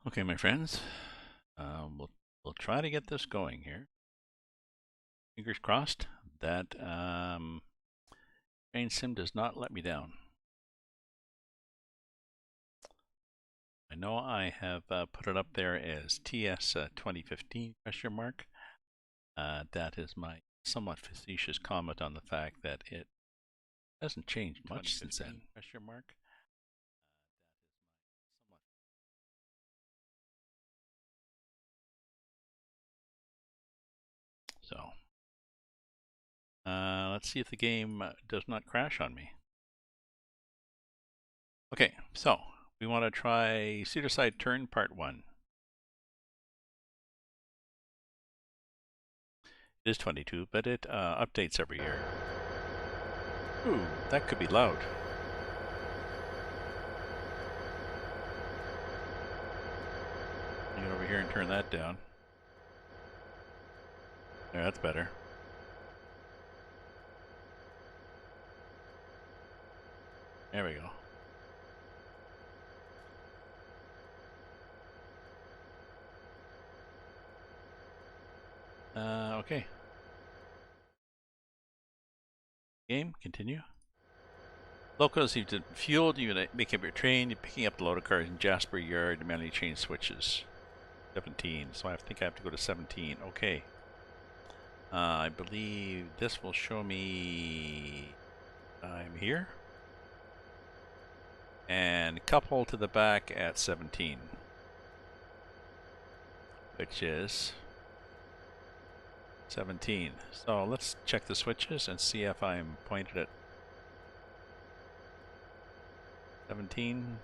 Okay, my friends, we'll try to get this going here. Fingers crossed that Train Sim does not let me down. I know I have put it up there as TS2015 question mark. That is my somewhat facetious comment on the fact that it hasn't changed much since then. Question mark. So let's see if the game does not crash on me. Okay, so we want to try Cedarside Turn Part 1. It is 22, but it updates every year. Ooh, that could be loud. Get over here and turn that down. There, that's better. There we go. Okay. Game, continue. Locals, you've fueled, you make up your train, you're picking up the load of cars in Jasper Yard, you manually change switches. 17, so I think I have to go to 17. Okay. I believe this will show me I'm here. And couple to the back at 17. Which is 17. So let's check the switches and see if I'm pointed at 17.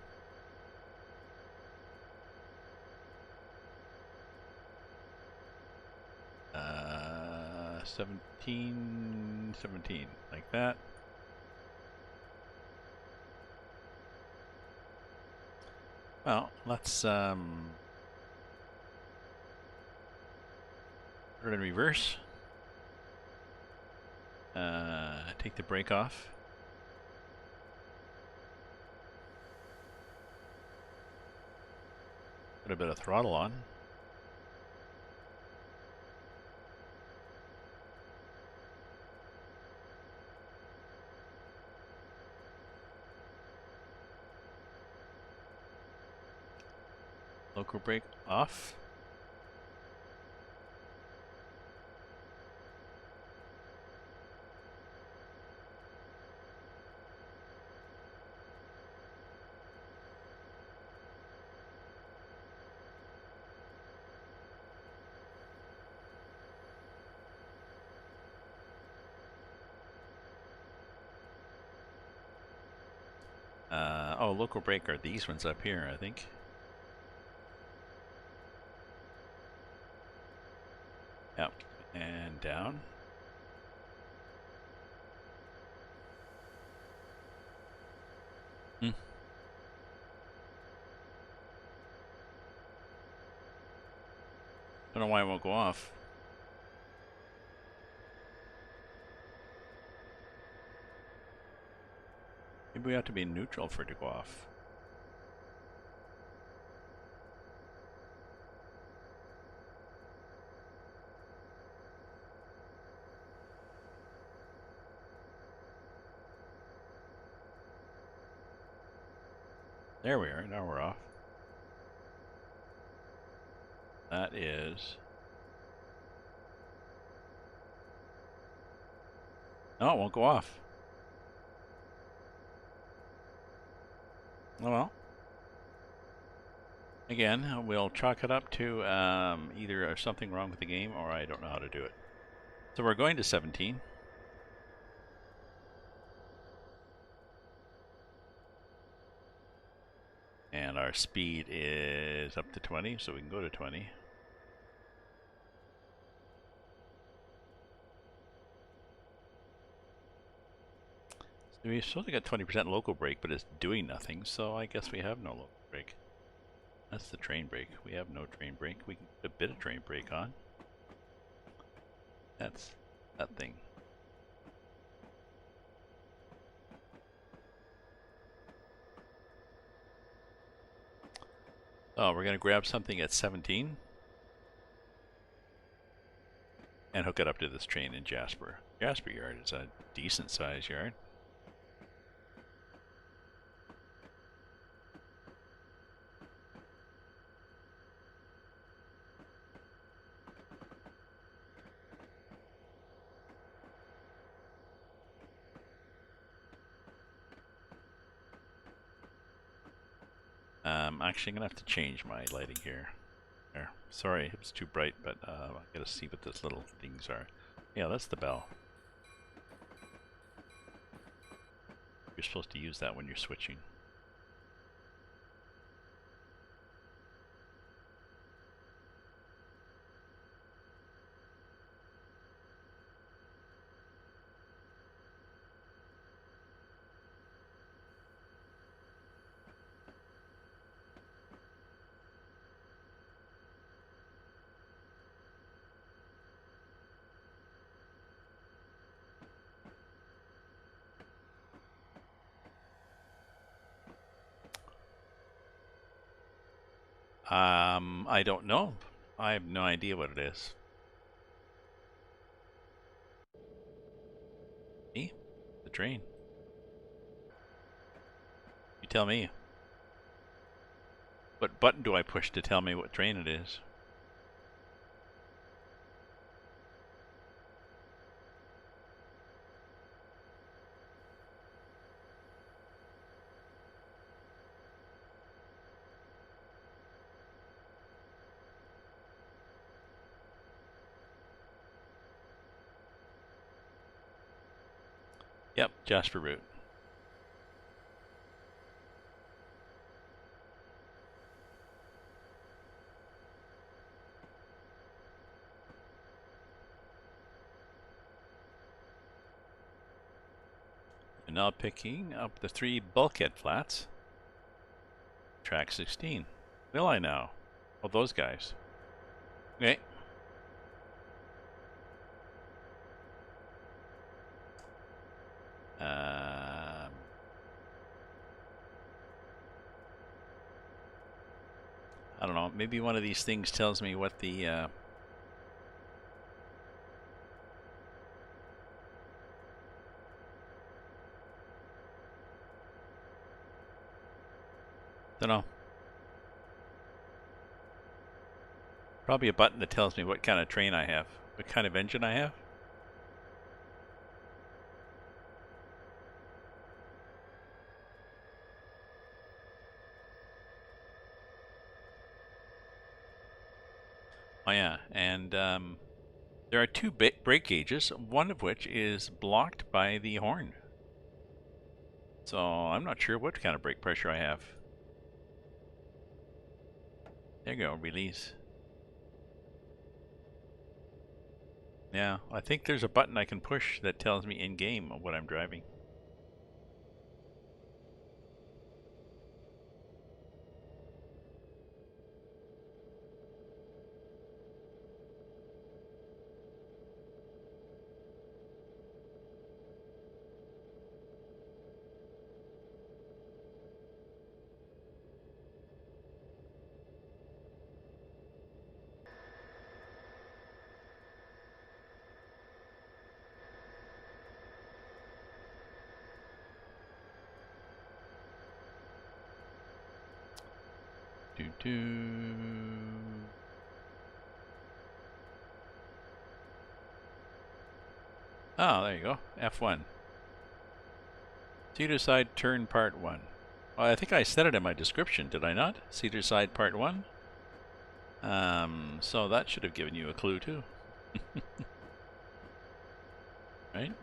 Uh, 17, 17, like that. Well, let's put it in reverse. Take the brake off. Put a bit of throttle on. Local brake off. Oh, local brake are these ones up here, I think. Yep, and down. Hmm. Don't know why it won't go off. Maybe we have to be neutral for it to go off. There we are, now we're off. That is... No, it won't go off. Oh well. Again, we'll chalk it up to either something wrong with the game or I don't know how to do it. So we're going to 17. And our speed is up to 20, so we can go to 20. So we supposed to get 20% local brake, but it's doing nothing, so I guess we have no local brake. That's the train brake. We have no train brake. We can put a bit of train brake on. That's that thing. Oh, we're going to grab something at 17 and hook it up to this train in Jasper. Jasper Yard is a decent sized yard. Actually, I'm going to have to change my lighting here. There. Sorry, it was too bright, but I got to see what those little things are. Yeah, that's the bell. You're supposed to use that when you're switching. I don't know. I have no idea what it is. Me? The train. You tell me. What button do I push to tell me what train it is? Yep, Jasper route. And now picking up the 3 bulkhead flats. Track 16. Will I now? Oh, those guys. Okay. I don't know. Maybe one of these things tells me what the don't know. Probably a button that tells me what kind of train I have, what kind of engine I have. Oh yeah, and there are 2 brake gauges, one of which is blocked by the horn. So I'm not sure what kind of brake pressure I have. There you go, release. Yeah, I think there's a button I can push that tells me in-game what I'm driving. Doo-doo. Oh, there you go. F1. Cedarside turn part 1. Well, I think I said it in my description, did I not? Cedarside part 1. So that should have given you a clue too. Right?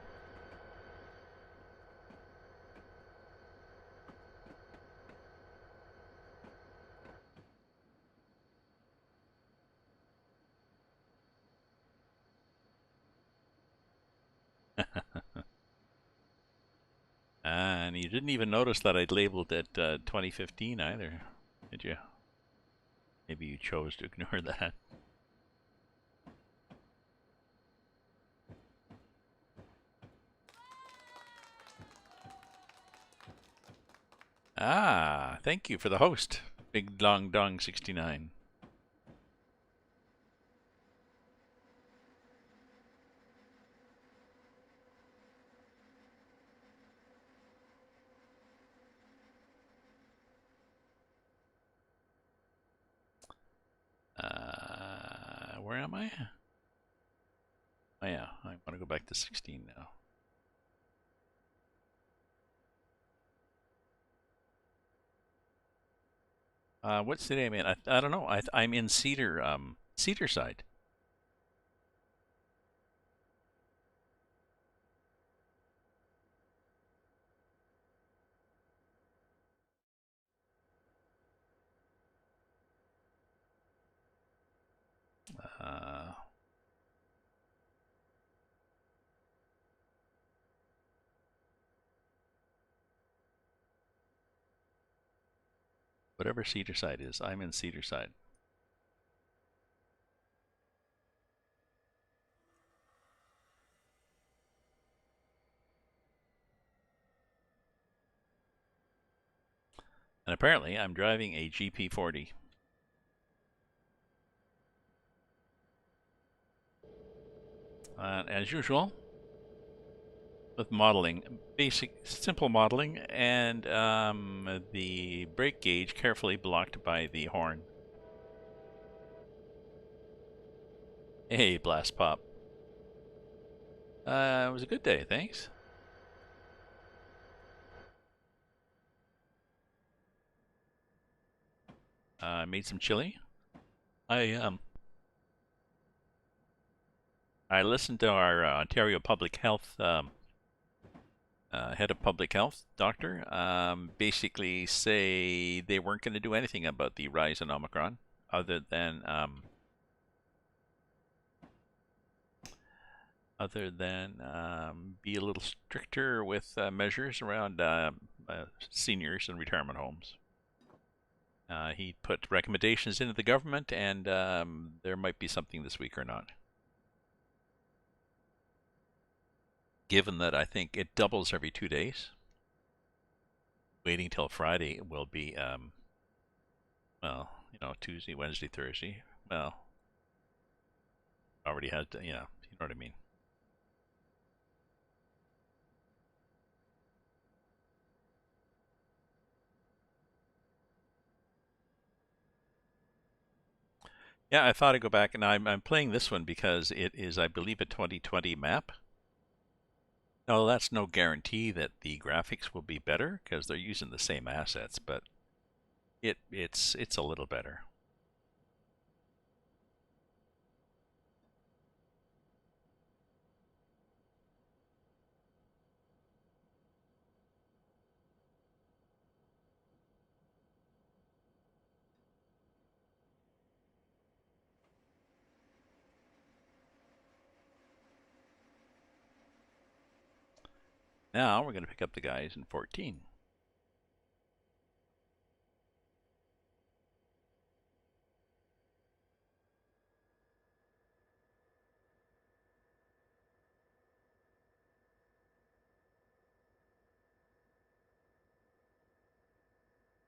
And you didn't even notice that I'd labeled it 2015 either, did you? Maybe you chose to ignore that. Ah, thank you for the host. Big Dong Dong 69. Where am I? Oh yeah, I want to go back to 16 now. What's the name, man? I don't know. I'm in Cedarside. Uh, whatever Cedarside is, I'm in Cedarside. And apparently, I'm driving a GP40. As usual, with modeling, basic, simple modeling, and the brake gauge carefully blocked by the horn. Hey, Blast Pop. It was a good day, thanks. I made some chili. I I listened to our Ontario Public Health head of public health doctor basically say they weren't going to do anything about the rise in Omicron, other than be a little stricter with measures around seniors and retirement homes. He put recommendations into the government, and there might be something this week or not. Given that I think it doubles every 2 days, waiting till Friday will be, well, Tuesday, Wednesday, Thursday. Well, already has, you know what I mean. Yeah, I thought I'd go back, and I'm playing this one because it is, I believe, a 2020 map. No, that's no guarantee that the graphics will be better because they're using the same assets, but it's a little better. Now we're going to pick up the guys in 14.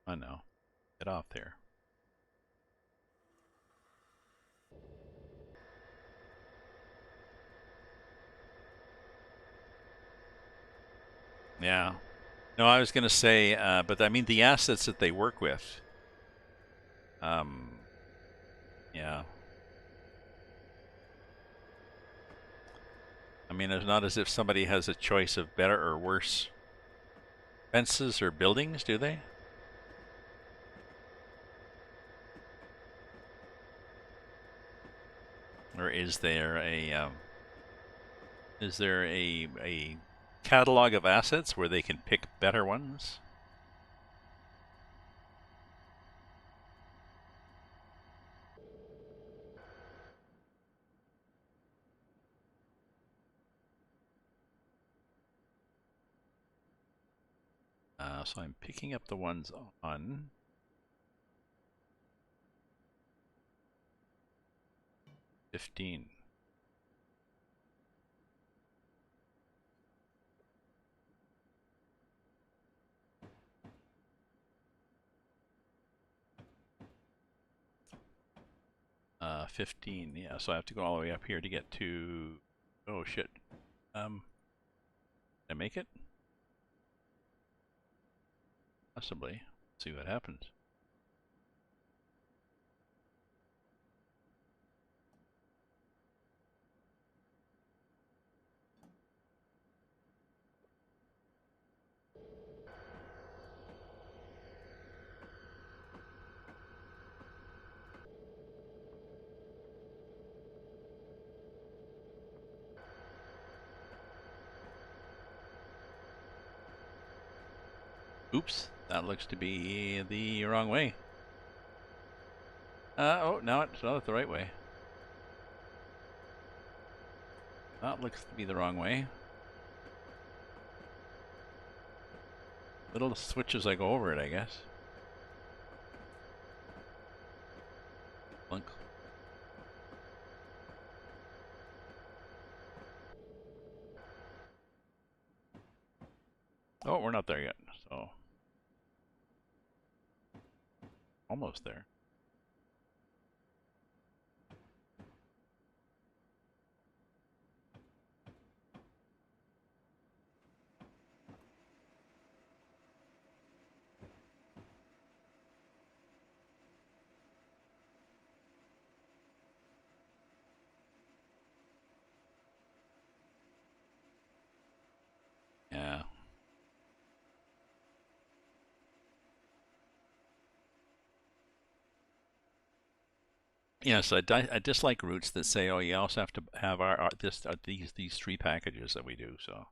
I know. Get off there. Yeah. No, I was going to say, but I mean the assets that they work with. Yeah. I mean, it's not as if somebody has a choice of better or worse fences or buildings, do they? Or is there a catalog of assets where they can pick better ones? So I'm picking up the ones on 15. 15. Yeah, so I have to go all the way up here to get to. Oh shit. Did I make it? Possibly. Let's see what happens. Oops, that looks to be the wrong way. Oh, now it's not the right way. That looks to be the wrong way. Little switch as I go over it, I guess. Blink. Oh, we're not there yet, so almost there. Yeah. Yes, I dislike routes that say, "Oh, you also have to have our these three packages that we do." So.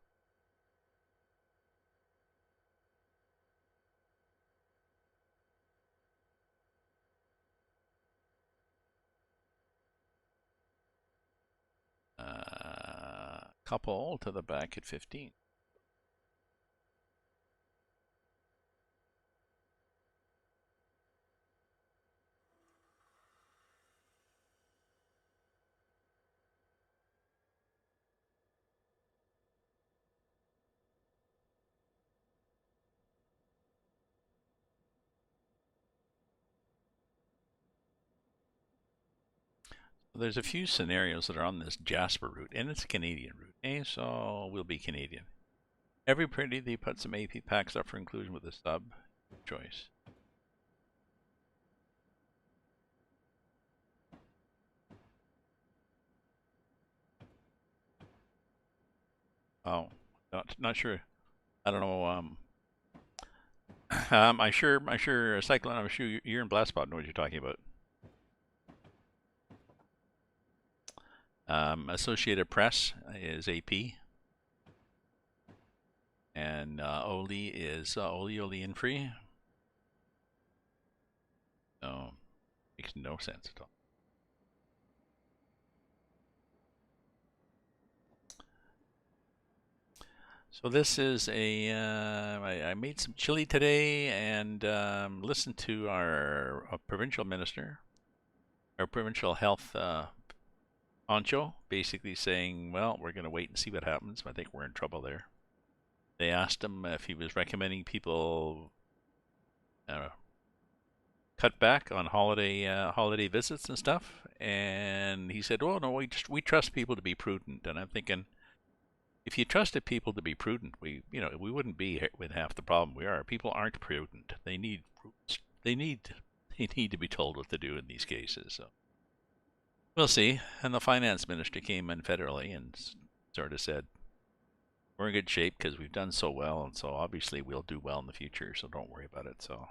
Couple to the back at 15. There's a few scenarios that are on this Jasper route, and it's a Canadian route, so we'll be Canadian. Every pretty they put some AP packs up for inclusion with a sub choice. Oh, not sure. I don't know. I sure, Cyclone. I'm sure you're in Blastpod. Know what you're talking about. Associated Press is AP, and Oli is Oli and free. So makes no sense at all. So this is I made some chili today and listened to our provincial minister, our provincial health honcho, basically saying, well, we're going to wait and see what happens. I think we're in trouble there. They asked him if he was recommending people cut back on holiday visits and stuff, and he said, "Oh no, we trust people to be prudent." And I'm thinking, if you trusted people to be prudent, we wouldn't be with half the problem we are. People aren't prudent. They need to be told what to do in these cases. So we'll see. And the finance minister came in federally and sort of said, "We're in good shape because we've done so well, and so obviously we'll do well in the future. So don't worry about it." So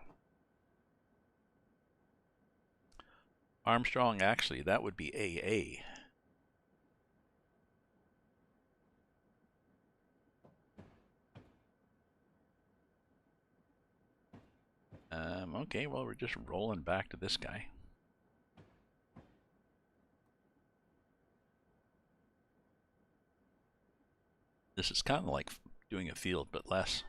Armstrong, actually, that would be AA. Okay, well, we're just rolling back to this guy. This is kind of like doing a field, but less.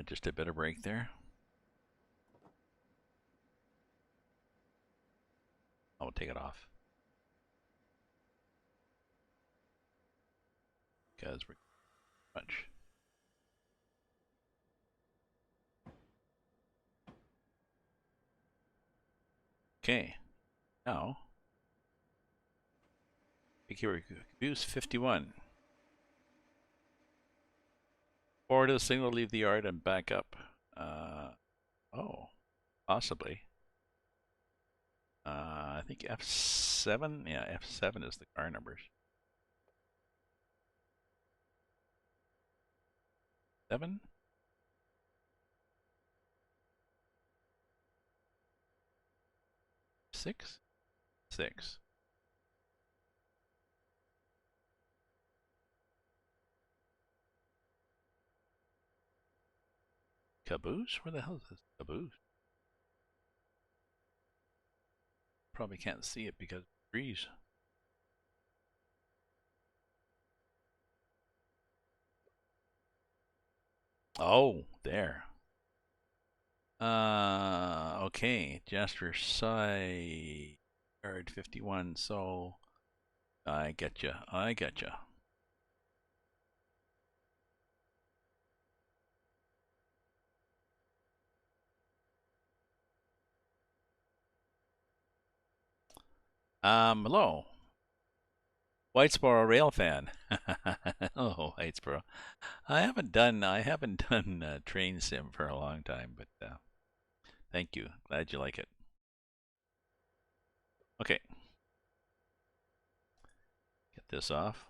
just a bit of break there. I'll take it off. Because we're much. Okay. Now, use 51. Forward to the signal, leave the yard, and back up. Oh, possibly. I think F7. Yeah, F7 is the car numbers. 7. 6. 6. Caboose? Where the hell is this caboose? Probably can't see it because of the trees. Oh, there. Okay, Cedarside, yard 51. So I getcha. I getcha. Hello. Whitesboro rail fan. Oh, Whitesboro. I haven't done train sim for a long time, but thank you. Glad you like it. Okay. Get this off.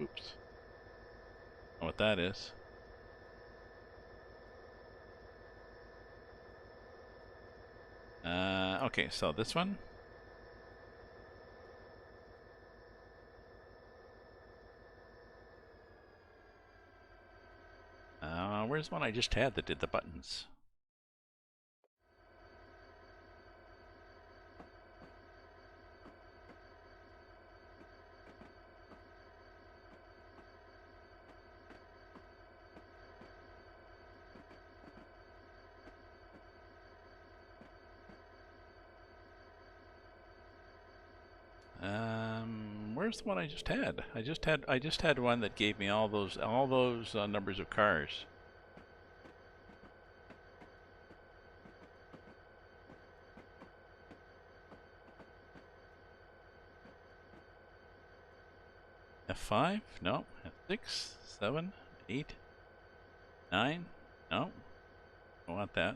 Oops. Know what that is? Okay, so this one. Where's one I just had that did the buttons? Where's the one I just had? I just had one that gave me all those numbers of cars. F5? No. F6, 7, 8, 9? No. Don't want that.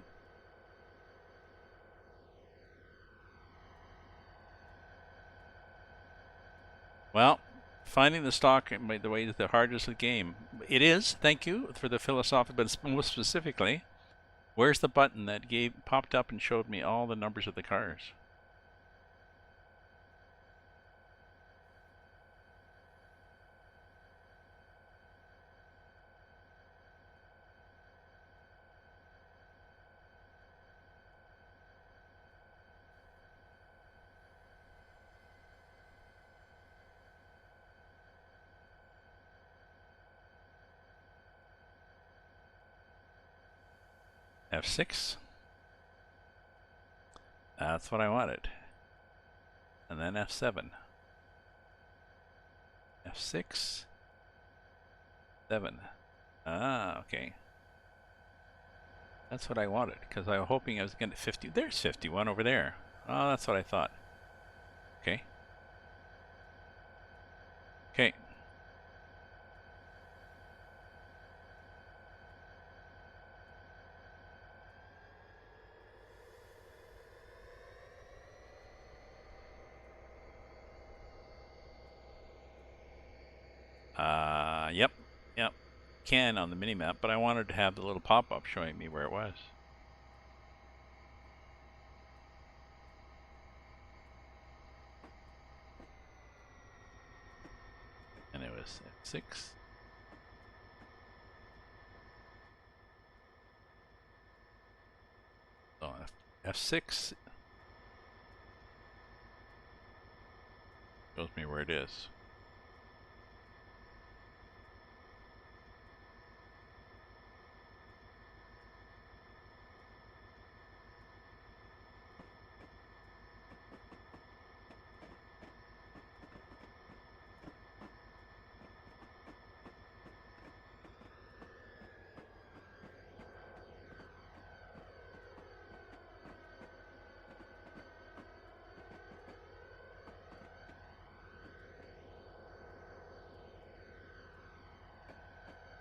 Well, finding the stock the way is the hardest of the game. It is. Thank you for the philosophical, but most specifically, where's the button that popped up and showed me all the numbers of the cars? F6. That's what I wanted. And then F7. F6. 7. Ah, okay. That's what I wanted, because I was hoping I was going to 50. There's 51 over there. Oh, that's what I thought. Okay. Okay. Yep. Yep. Can on the mini-map, but I wanted to have the little pop-up showing me where it was. And it was F6. So F6 shows me where it is.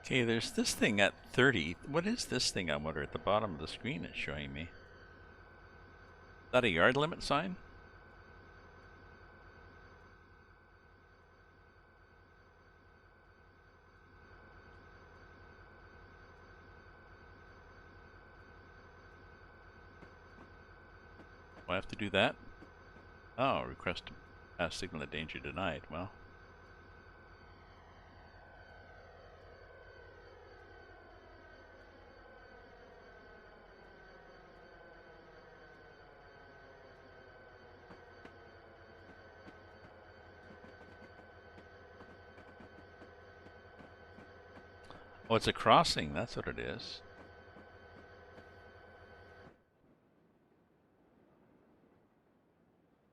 Okay, there's this thing at 30. What is this thing, I wonder, at the bottom of the screen it's showing me? Is that a yard limit sign? Do I have to do that? Oh, request to pass signal at danger denied. Well. Oh, it's a crossing. That's what it is.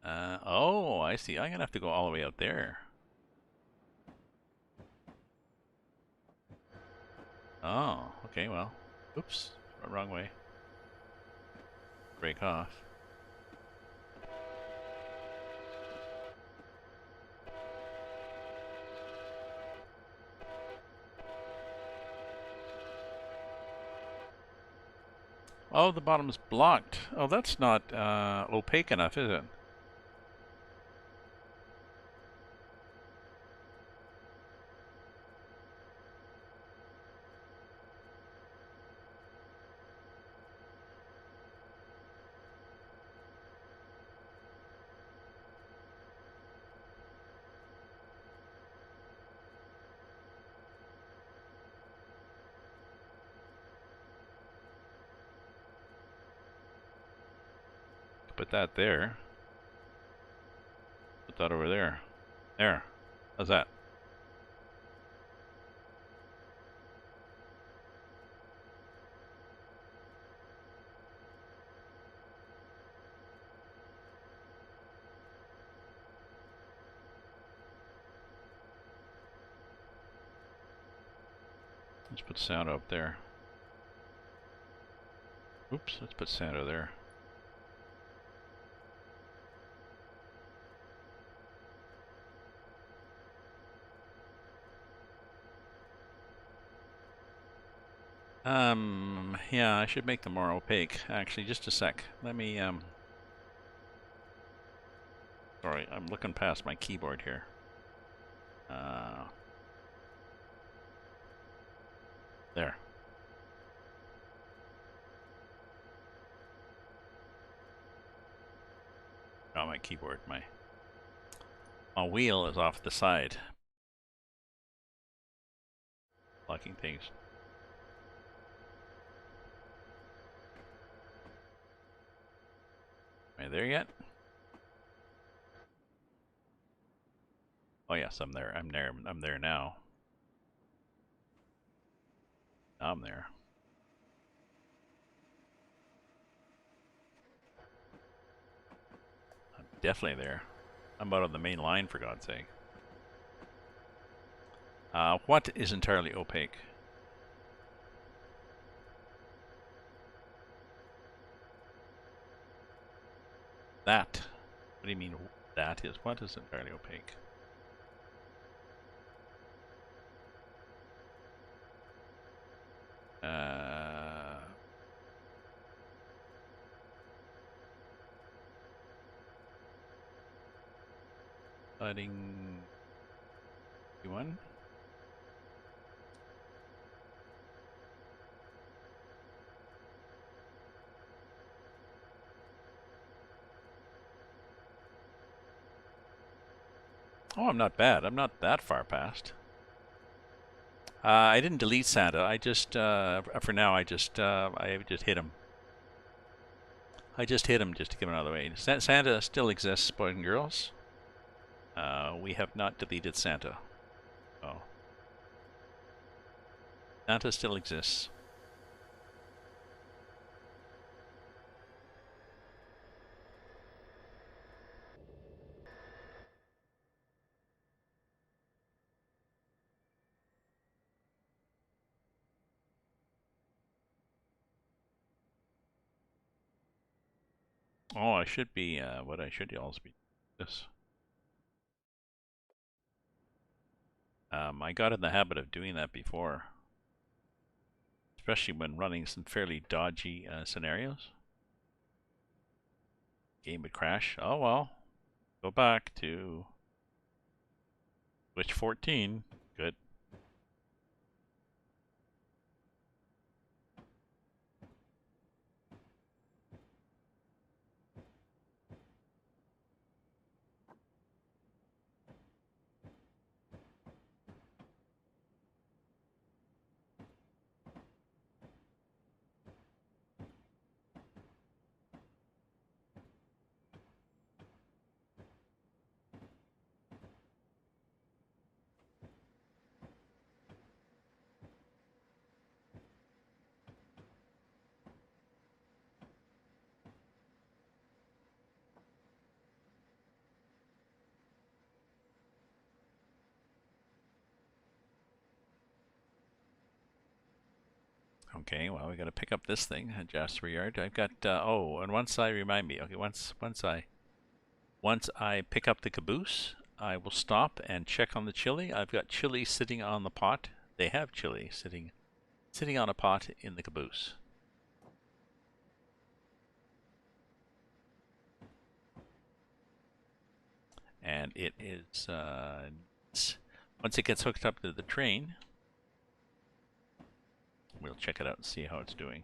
Oh, I see. I'm going to have to go all the way out there. Oh, okay, well. Oops. Wrong way. Break off. Oh, the bottom's blocked. Oh, that's not opaque enough, is it? Put that there. Put that over there. There. How's that? Let's put sound up there. Oops, let's put sound over there. Yeah, I should make them more opaque. Actually, just a sec. Let me, sorry, I'm looking past my keyboard here. There. Oh, my keyboard, my wheel is off the side. Blocking things. Am I there yet? Oh yes, I'm there. I'm there. I'm there now. Now I'm there. I'm definitely there. I'm out on the main line, for God's sake. What is entirely opaque? That. What do you mean that is? What is entirely opaque? Lighting. One. Oh, I'm not bad. I'm not that far past. I didn't delete Santa. I just, for now, I just hit him. I just hit him just to get him out of the way. Santa still exists, boys and girls. We have not deleted Santa. Oh. Santa still exists. Oh, I should be, what I should also be this. I got in the habit of doing that before. Especially when running some fairly dodgy scenarios. Game would crash. Oh well. Go back to Switch 14. Good. Okay, well we got to pick up this thing at Jasper Yard. I've got oh, and once I remind me. Okay, once I pick up the caboose, I will stop and check on the chili. I've got chili sitting on the pot. They have chili sitting on a pot in the caboose. And it is once it gets hooked up to the train, we'll check it out and see how it's doing.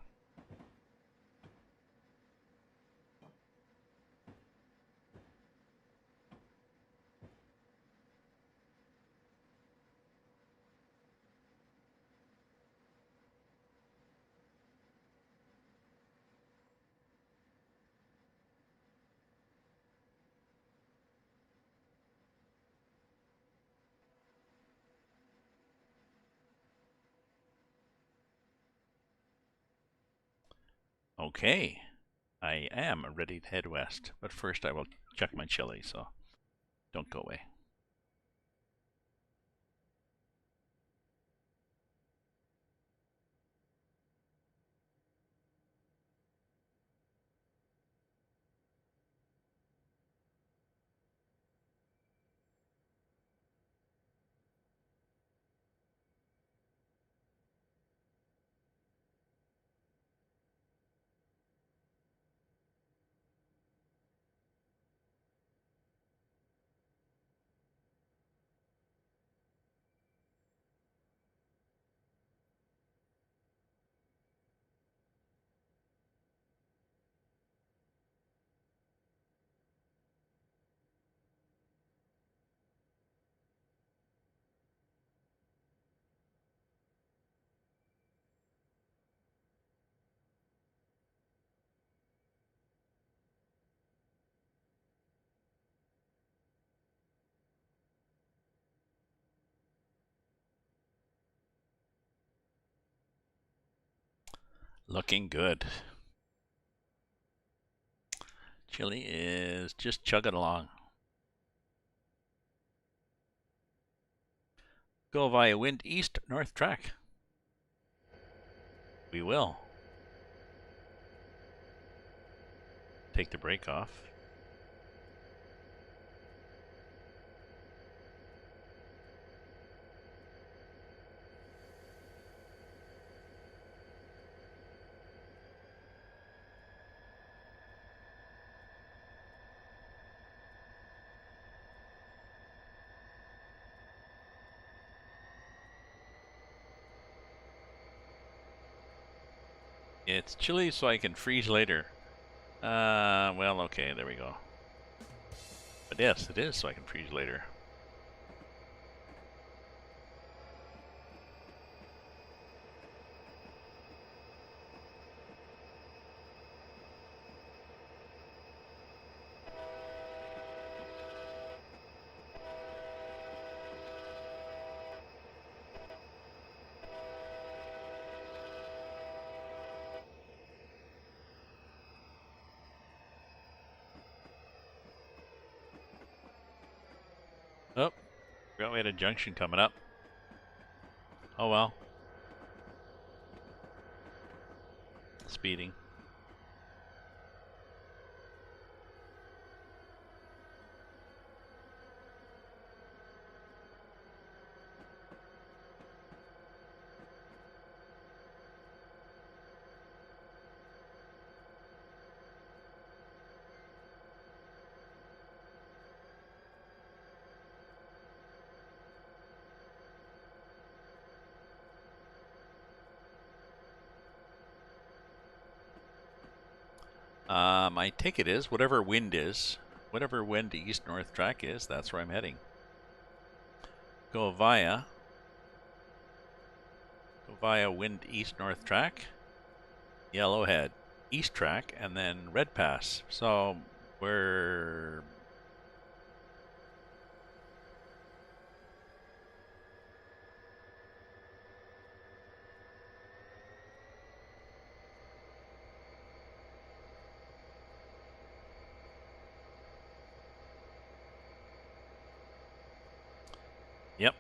Okay, I am ready to head west, but first I will check my chili, so don't go away. Looking good. Chili is just chugging along. Go via wind east north track. We will. Take the brake off. It's chilly so I can freeze later. Well, okay, there we go. But yes, it is so I can freeze later. Forgot we had a junction coming up. Oh well. Speeding. My ticket is whatever wind east-north track is, that's where I'm heading. Go via wind east-north track, Yellowhead east track, and then Red Pass. So we're yep.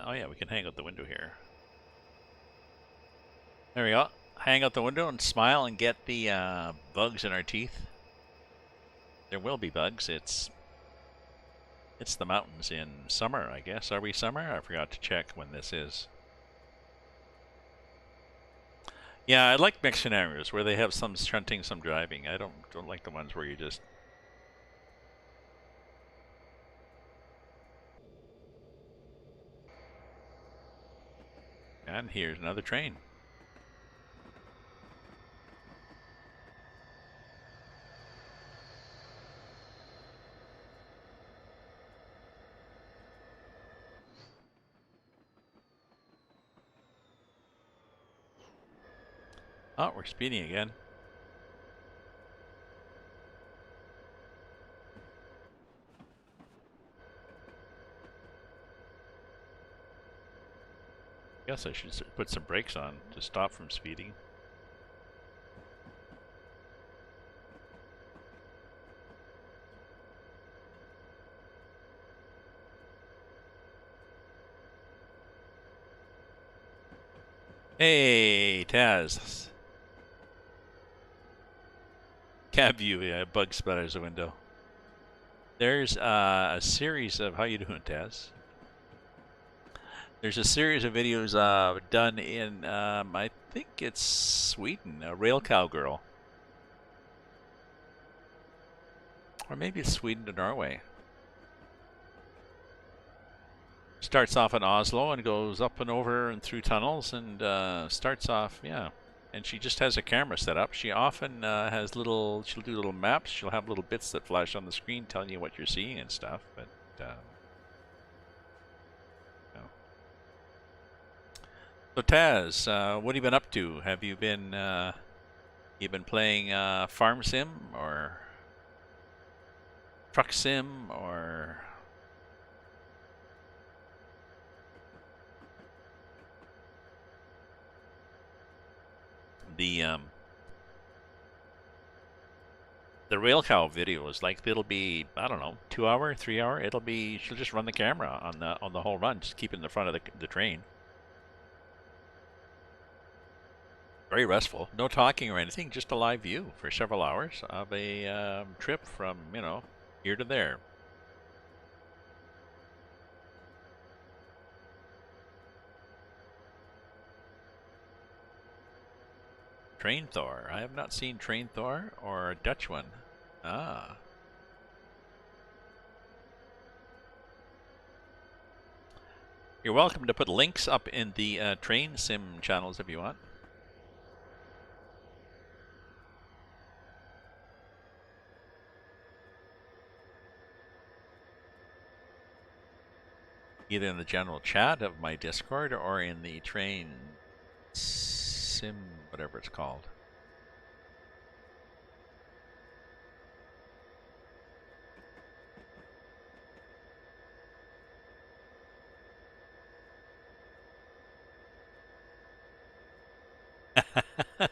Oh yeah, we can hang out the window here. There we go. Hang out the window and smile and get the bugs in our teeth. There will be bugs. It's the mountains in summer, I guess. Are we summer? I forgot to check when this is. Yeah, I like mixed scenarios where they have some shunting, some driving. I don't like the ones where you just. And here's another train. Oh, we're speeding again. Guess I should put some brakes on to stop from speeding. Hey, Taz. Cab view, yeah, bug splatters the window. There's a series of, how you doing, Taz? There's a series of videos done in, I think it's Sweden, a rail cowgirl. Or maybe it's Sweden to Norway. Starts off in Oslo and goes up and over and through tunnels and starts off, yeah. And she just has a camera set up. She often has she'll do little maps. She'll have little bits that flash on the screen telling you what you're seeing and stuff. But, no. So Taz, what have you been up to? Have you been playing Farm Sim or Truck Sim or the rail cow video is like, it'll be, I don't know, 2 hour, 3 hour. She'll just run the camera on the whole run, just keep it in the front of the train. Very restful. No talking or anything, just a live view for several hours of a trip from, here to there. Train Thor. I have not seen Train Thor or a Dutch one. Ah. You're welcome to put links up in the train sim channels if you want. Either in the general chat of my Discord or in the train sim, whatever it's called.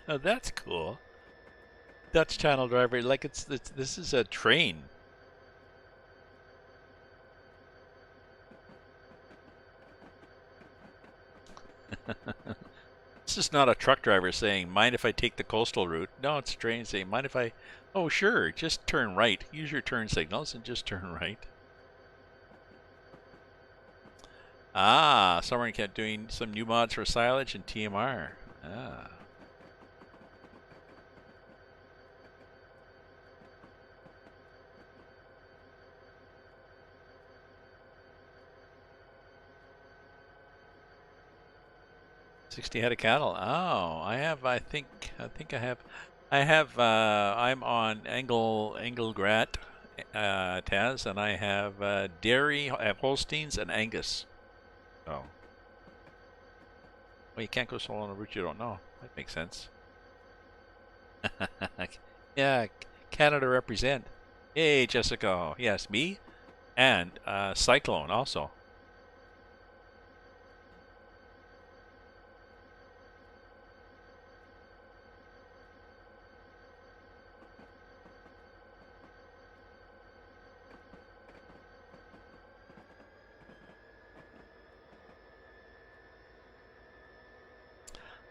That's cool. Dutch Channel driver, like it's this is a train. This is not a truck driver saying, mind if I take the coastal route? No, it's a train saying, mind if I... Oh, sure, just turn right. Use your turn signals and just turn right. Ah, someone kept doing some new mods for silage and TMR. Ah. $60 head of cattle. Oh, I think I have. I'm on Engelgrat, Taz, and I have dairy. I have Holsteins and Angus. Oh, well, you can't go solo on a route you don't know. That makes sense. Yeah, Canada represent. Hey, Jessica. Yes, me and Cyclone also.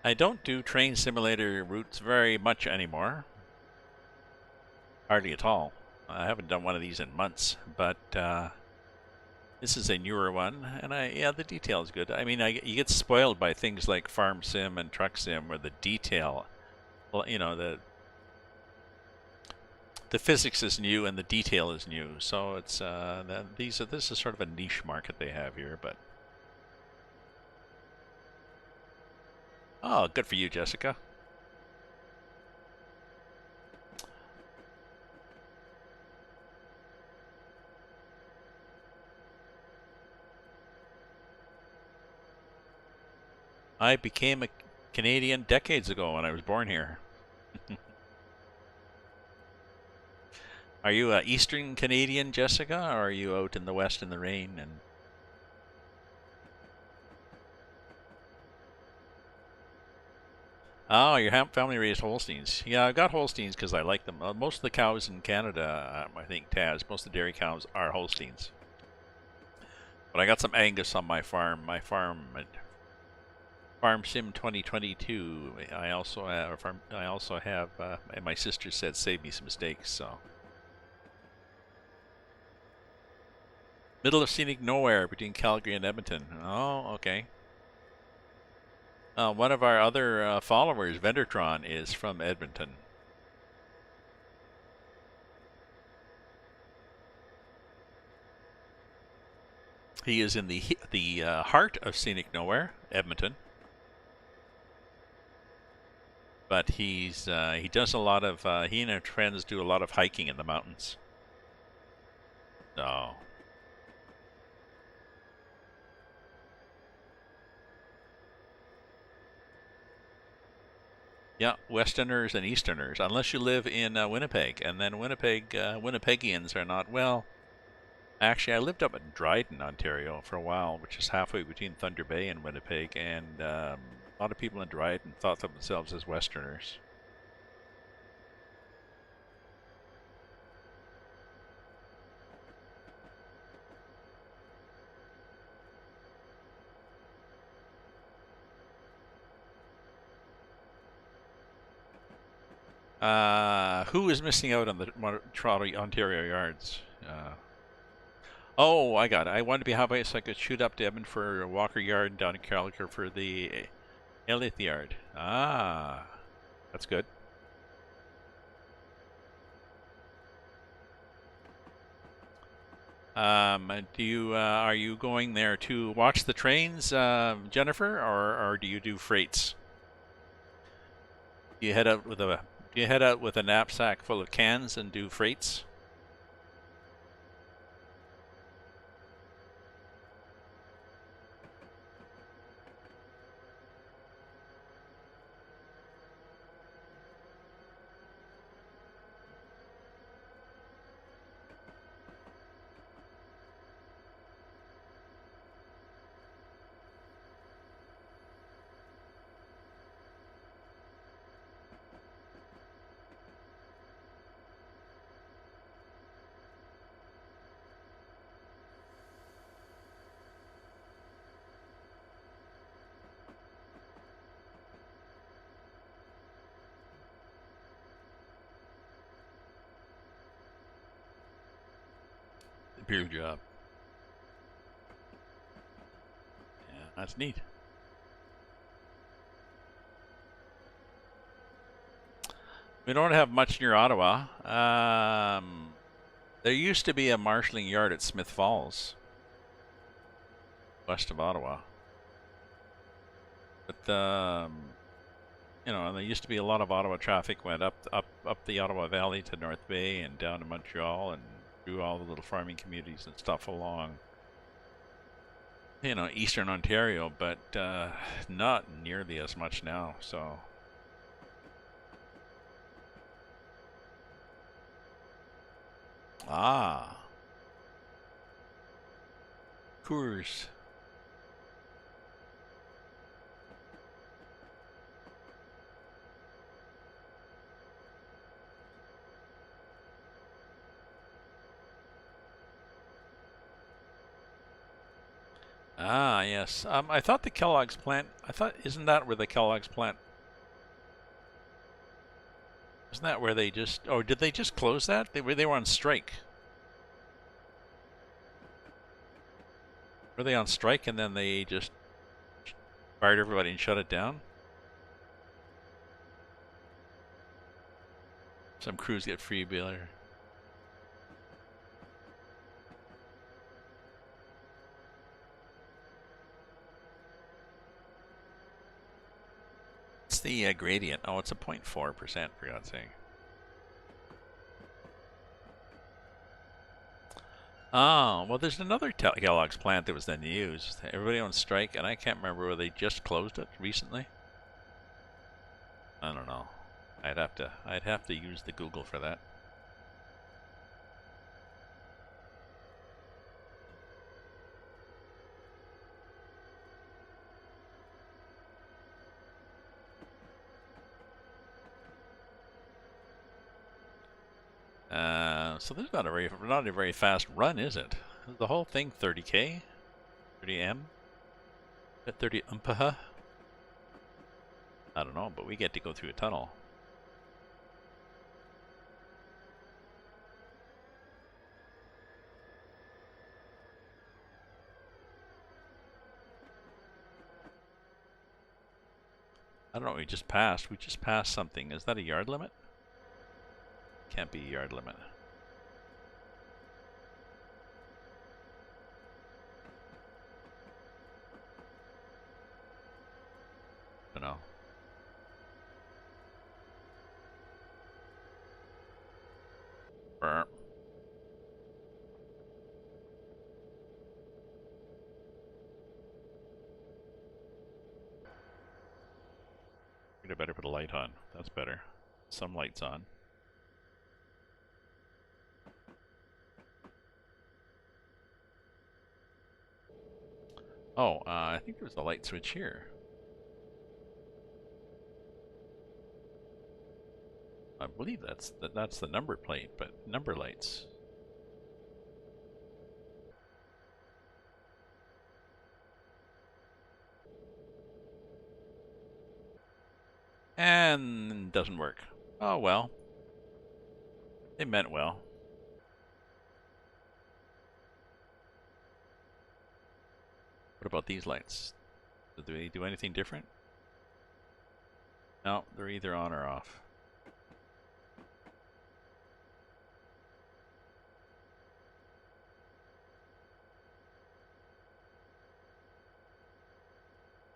I don't do train simulator routes very much anymore. Hardly at all. I haven't done one of these in months, but this is a newer one, and yeah, the detail is good. I mean, you get spoiled by things like farm sim and truck sim, where the detail, well, you know, the physics is new and the detail is new. So it's this is sort of a niche market they have here, but oh, good for you, Jessica. I became a Canadian decades ago when I was born here. Are you a Eastern Canadian, Jessica, or are you out in the West in the rain? And oh, your family raised Holsteins. Yeah, I've got Holsteins because I like them. Most of the cows in Canada, I think, Taz, most of the dairy cows are Holsteins. But I got some Angus on my farm. Farm Sim 2022. I also have. And my sister said, save me some mistakes. So middle of scenic nowhere between Calgary and Edmonton. Oh, okay. One of our other followers, Vendertron, is from Edmonton. He is in the heart of scenic nowhere, Edmonton. But he does a lot of he and his friends do a lot of hiking in the mountains. So yeah, Westerners and Easterners, unless you live in Winnipeg, and then Winnipegians are not well. Actually, I lived up in Dryden, Ontario, for a while, which is halfway between Thunder Bay and Winnipeg, and a lot of people in Dryden thought of themselves as Westerners. Who is missing out on the Toronto, Ontario yards? Oh, I got it. I wanted to be how about so I could shoot up to Edmund for Walker Yard down in Calgary for the Elliott Yard. Ah, that's good. Are you going there to watch the trains, Jennifer, or do you do freights? Do you head out with a knapsack full of cans and do freights? beer job. Yeah, that's neat. We don't have much near Ottawa. There used to be a marshalling yard at Smith Falls, west of Ottawa. But you know, there used to be a lot of Ottawa traffic went up the Ottawa Valley to North Bay and down to Montreal and through all the little farming communities and stuff along, you know, eastern Ontario, but not nearly as much now. So. Ah. Coors. Ah, yes. I thought the Kellogg's plant. Isn't that where the Kellogg's plant? Isn't that where they just? Oh, did they just close that? They were on strike. Were they on strike and then they just fired everybody and shut it down? Some crews get free beer. It's the gradient. Oh, it's a 0.4%, for God's sake. Oh, well, there's another Kellogg's plant that was then used. Everybody on strike, and I can't remember whether they just closed it recently. I don't know. I'd have to use the Google for that. So there's not a very fast run, is it? Is the whole thing 30k, 30m, at 30 mph? I don't know, but we get to go through a tunnel. I don't know what we just passed. We just passed something. Is that a yard limit? Can't be a yard limit. Don't know. Burp. I better put a light on. That's better. Some lights on. Oh, I think there's a light switch here. I believe that's the number plate, but number lights. And doesn't work. Oh well. They meant well. What about these lights? Do they do anything different? No, they're either on or off.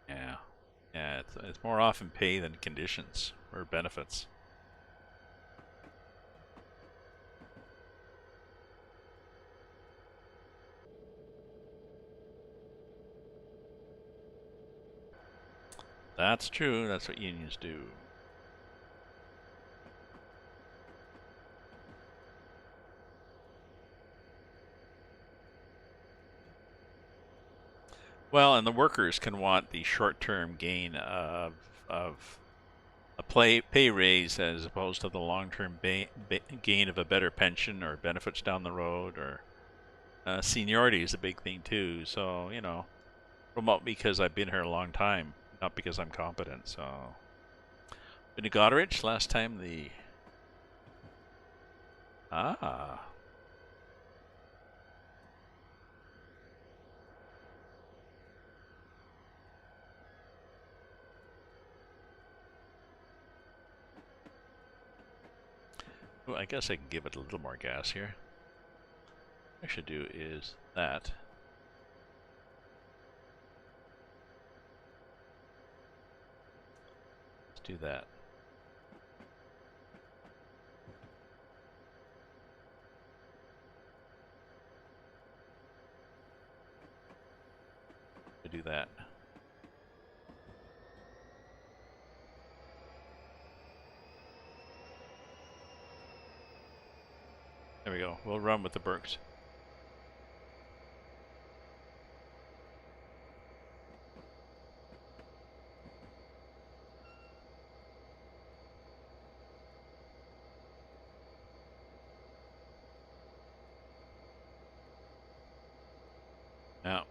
Yeah. Yeah, it's more often pay than conditions or benefits. That's true. That's what unions do. Well, and the workers can want the short-term gain of a pay raise as opposed to the long-term gain of a better pension or benefits down the road, or seniority is a big thing too. So, you know, remote because I've been here a long time, not because I'm competent. So, been to Goderich last time. Oh, I guess I can give it a little more gas here. What I should do is that. Let's do that. Do that. There we go. We'll run with the Berks. Now.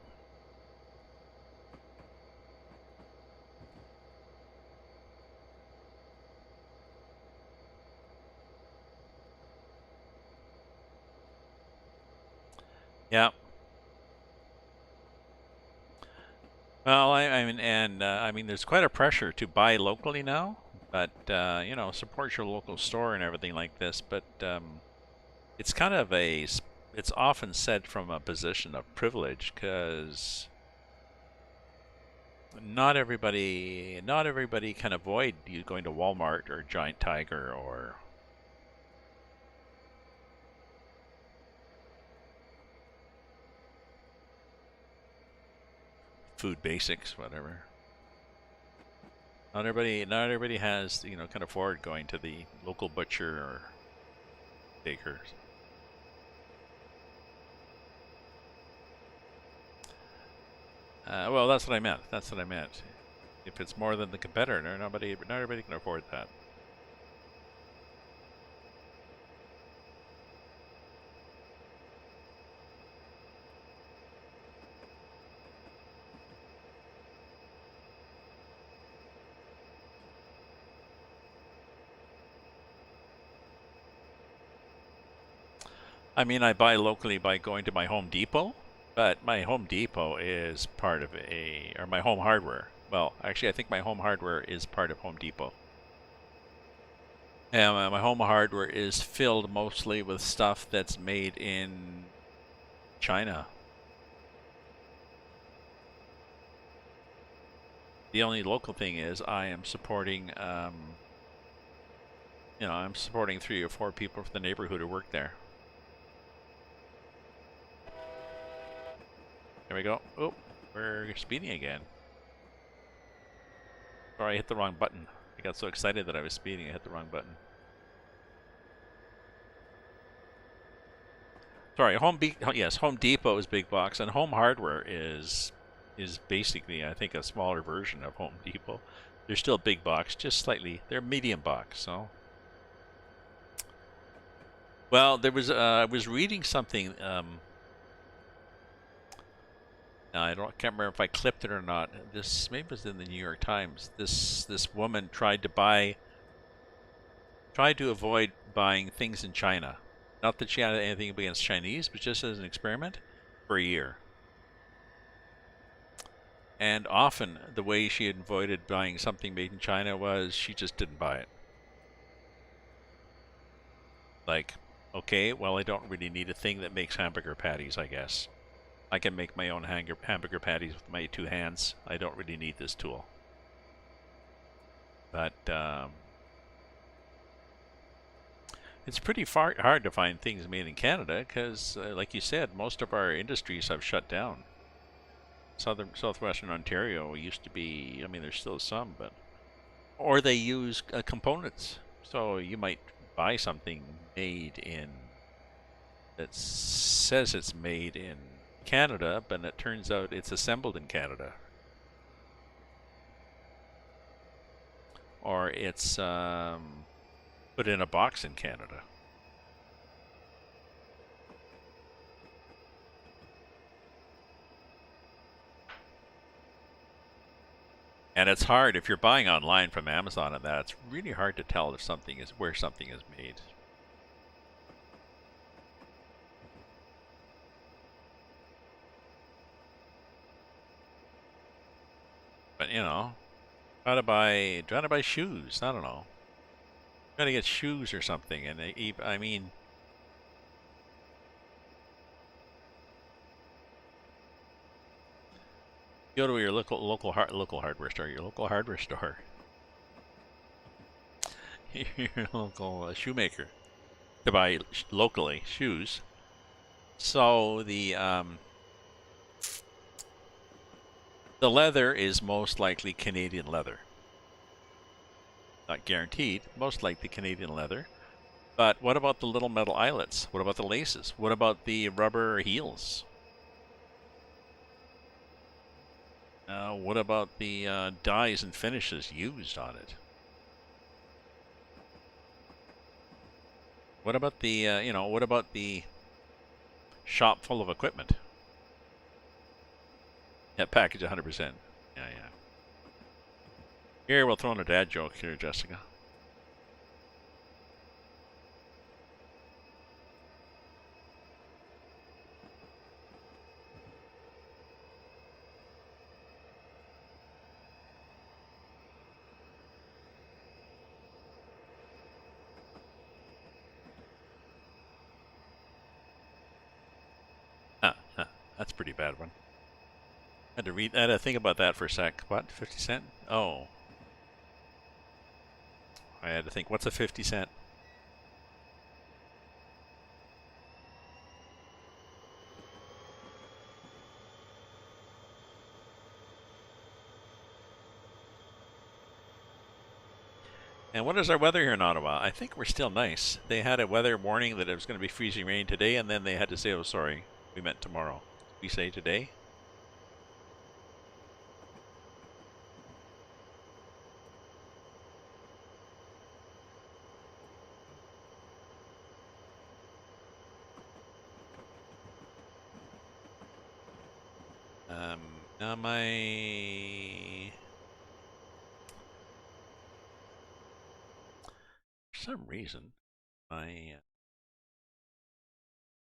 Yeah. Well, I mean, there's quite a pressure to buy locally now, but you know, support your local store and everything like this. But it's kind of it's often said from a position of privilege because not everybody can avoid you going to Walmart or Giant Tiger or Food Basics, whatever. Not everybody has, you know, can afford going to the local butcher or baker. Well, that's what I meant. That's what I meant. If it's more than the competitor, not everybody can afford that. I mean, I buy locally by going to my Home Depot, but my Home Depot is part of or my Home Hardware. Well, actually, I think my Home Hardware is part of Home Depot. And my Home Hardware is filled mostly with stuff that's made in China. The only local thing is I am supporting, you know, I'm supporting 3 or 4 people from the neighborhood who work there. There we go. Oh, we're speeding again. Sorry, I hit the wrong button. I got so excited that I was speeding, I hit the wrong button. Sorry, Home Depot is big box, and Home Hardware is basically, I think, a smaller version of Home Depot. They're still big box, just slightly. They're medium box, so. Well, there was I was reading something. Now I can't remember if I clipped it or not. This maybe it was in the New York Times. This woman tried to avoid buying things in China. Not that she had anything against Chinese, but just as an experiment, for a year. And often the way she had avoided buying something made in China was she just didn't buy it. Like, okay, well, I don't really need a thing that makes hamburger patties, I guess. I can make my own hamburger patties with my 2 hands. I don't really need this tool. But it's pretty hard to find things made in Canada because, like you said, most of our industries have shut down. Southwestern Ontario used to be, I mean, there's still some, but. Or they use components. So you might buy something made in, that says it's made in Canada, but it turns out it's assembled in Canada. Or it's put in a box in Canada. And it's hard if you're buying online from Amazon and that, it's really hard to tell if where something is made. But you know, trying to buy shoes, I don't know. Gotta get shoes or something, and I mean, go to your local hardware store, your local shoemaker to buy locally shoes. So the leather is most likely Canadian leather. Not guaranteed, most likely Canadian leather. But what about the little metal eyelets? What about the laces? What about the rubber heels? What about the dyes and finishes used on it? What about the, what about the shop full of equipment? Yeah, package 100%. Yeah. Here, we'll throw in a dad joke here, Jessica. That's a pretty bad one. I had to think about that for a sec. What? 50 cent? Oh. I had to think, what's a 50 cent? And what is our weather here in Ottawa? I think we're still nice. They had a weather warning that it was going to be freezing rain today, and then they had to say, oh, sorry, we meant tomorrow. We say today? Now for some reason, my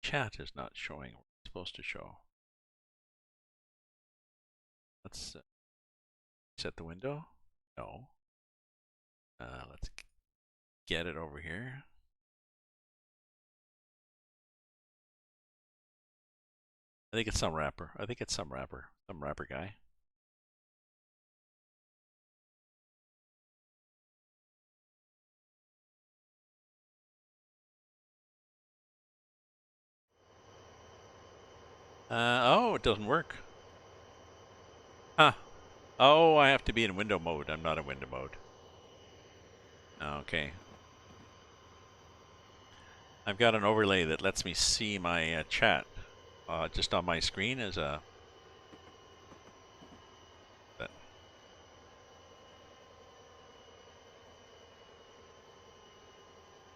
chat is not showing what it's supposed to show. Let's set the window. No. Let's get it over here. I think it's some rapper. Some rapper guy. Oh, it doesn't work. Huh. Oh, I have to be in window mode. I'm not in window mode. Okay. I've got an overlay that lets me see my chat just on my screen as a...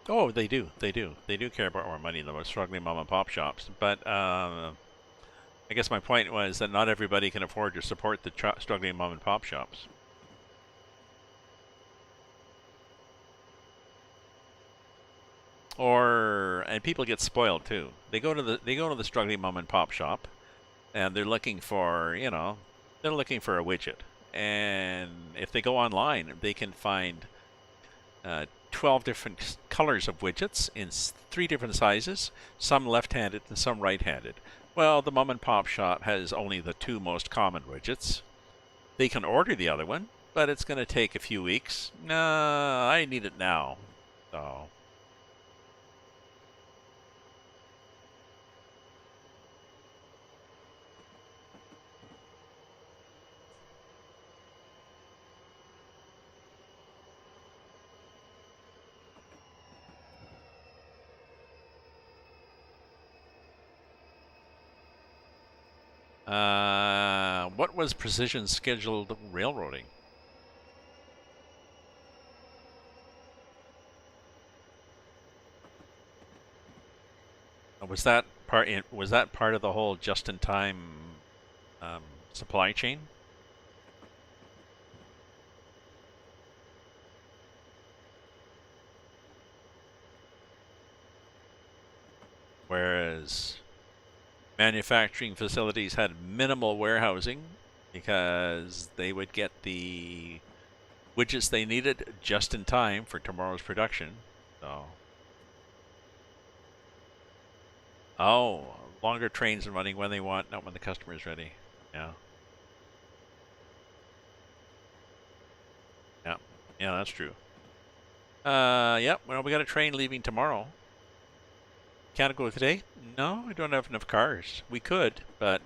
Oh, they do. They do care about more money than most struggling mom and pop shops. But I guess my point was that not everybody can afford to support the struggling mom and pop shops. And people get spoiled too. They go to the struggling mom and pop shop, and they're looking for they're looking for a widget. And if they go online, they can find 12 different colors of widgets in 3 different sizes, some left-handed and some right-handed. Well, the mom and pop shop has only the 2 most common widgets. They can order the other one, but it's going to take a few weeks. Nah, I need it now. So... what was precision scheduled railroading? Was that part of the whole just-in-time supply chain? Whereas manufacturing facilities had minimal warehousing because they would get the widgets they needed just in time for tomorrow's production. So, oh, longer trains and running when they want, not when the customer is ready. Yeah. Yeah. Yeah, that's true. Yep. Well, we got a train leaving tomorrow. Can't it go today? No, we don't have enough cars. We could, but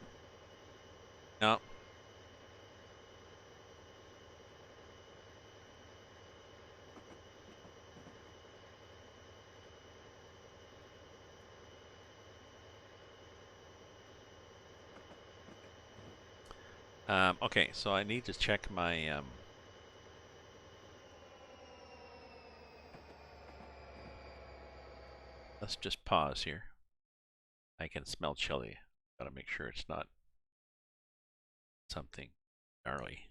no. Okay, so I need to check my let's just pause here. I can smell chili. Gotta make sure it's not something gnarly.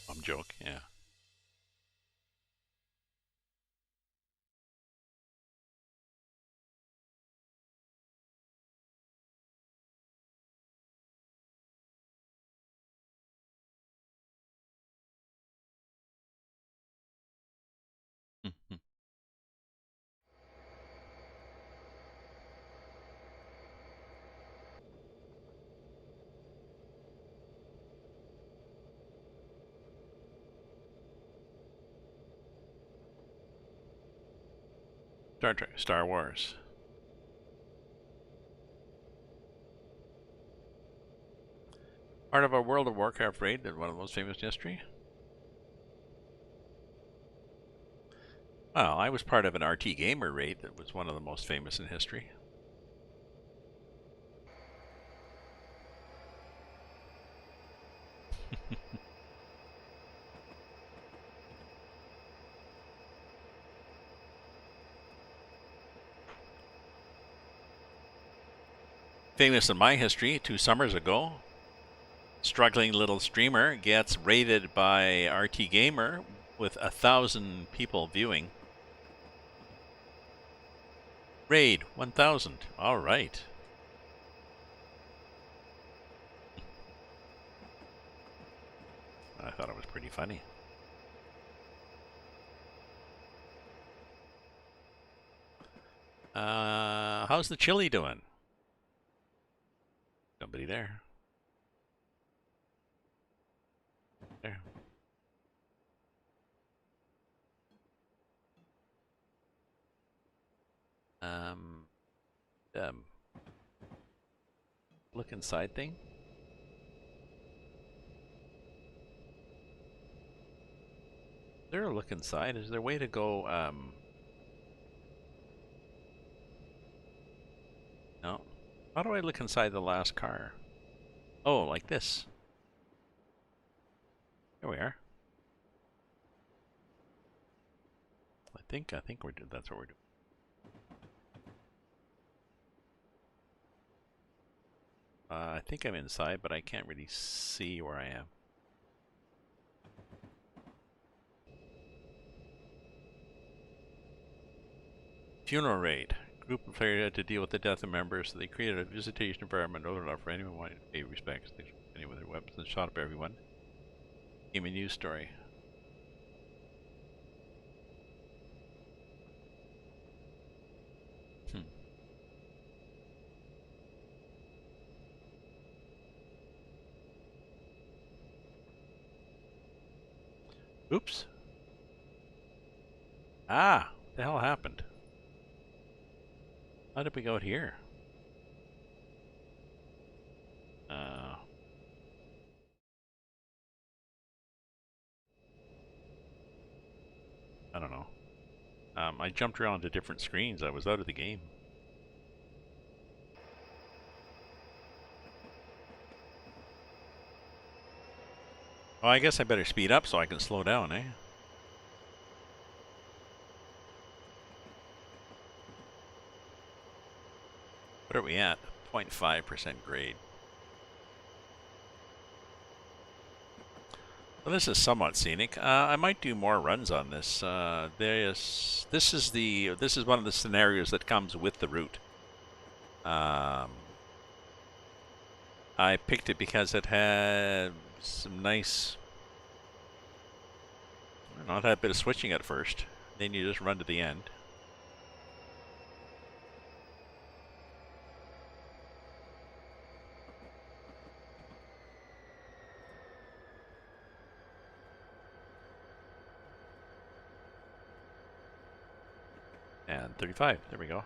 I'm joking, yeah. Star Trek, Star Wars. Part of a World of Warcraft raid that one of the most famous in history. Well, I was part of an RT Gamer raid that was one of the most famous in history. Famous in my history, 2 summers ago, struggling little streamer gets raided by RT Gamer with 1,000 people viewing. Raid 1,000. All right. I thought it was pretty funny. How's the chili doing? Nobody there. There. Um, um, look inside thing. Is there a look inside? Is there a way to go? No. How do I look inside the last car? Oh, like this. Here we are. I think we're doing. That's what we're doing. I think I'm inside, but I can't really see where I am. Funeral raid. Group of players had to deal with the death of members, so they created a visitation environment open enough for anyone wanting to pay respects. They shot with their weapons and shot up everyone. Game a news story. Hmm. Oops. Ah, what the hell happened? How did we go out here? I don't know. I jumped around to different screens. I was out of the game. Well, I guess I better speed up so I can slow down, eh? What are we at? 0.5% grade. Well, this is somewhat scenic. I might do more runs on this. This is one of the scenarios that comes with the route. I picked it because it had some nice. I don't know, it had a bit of switching at first. Then you just run to the end. And 35. There we go.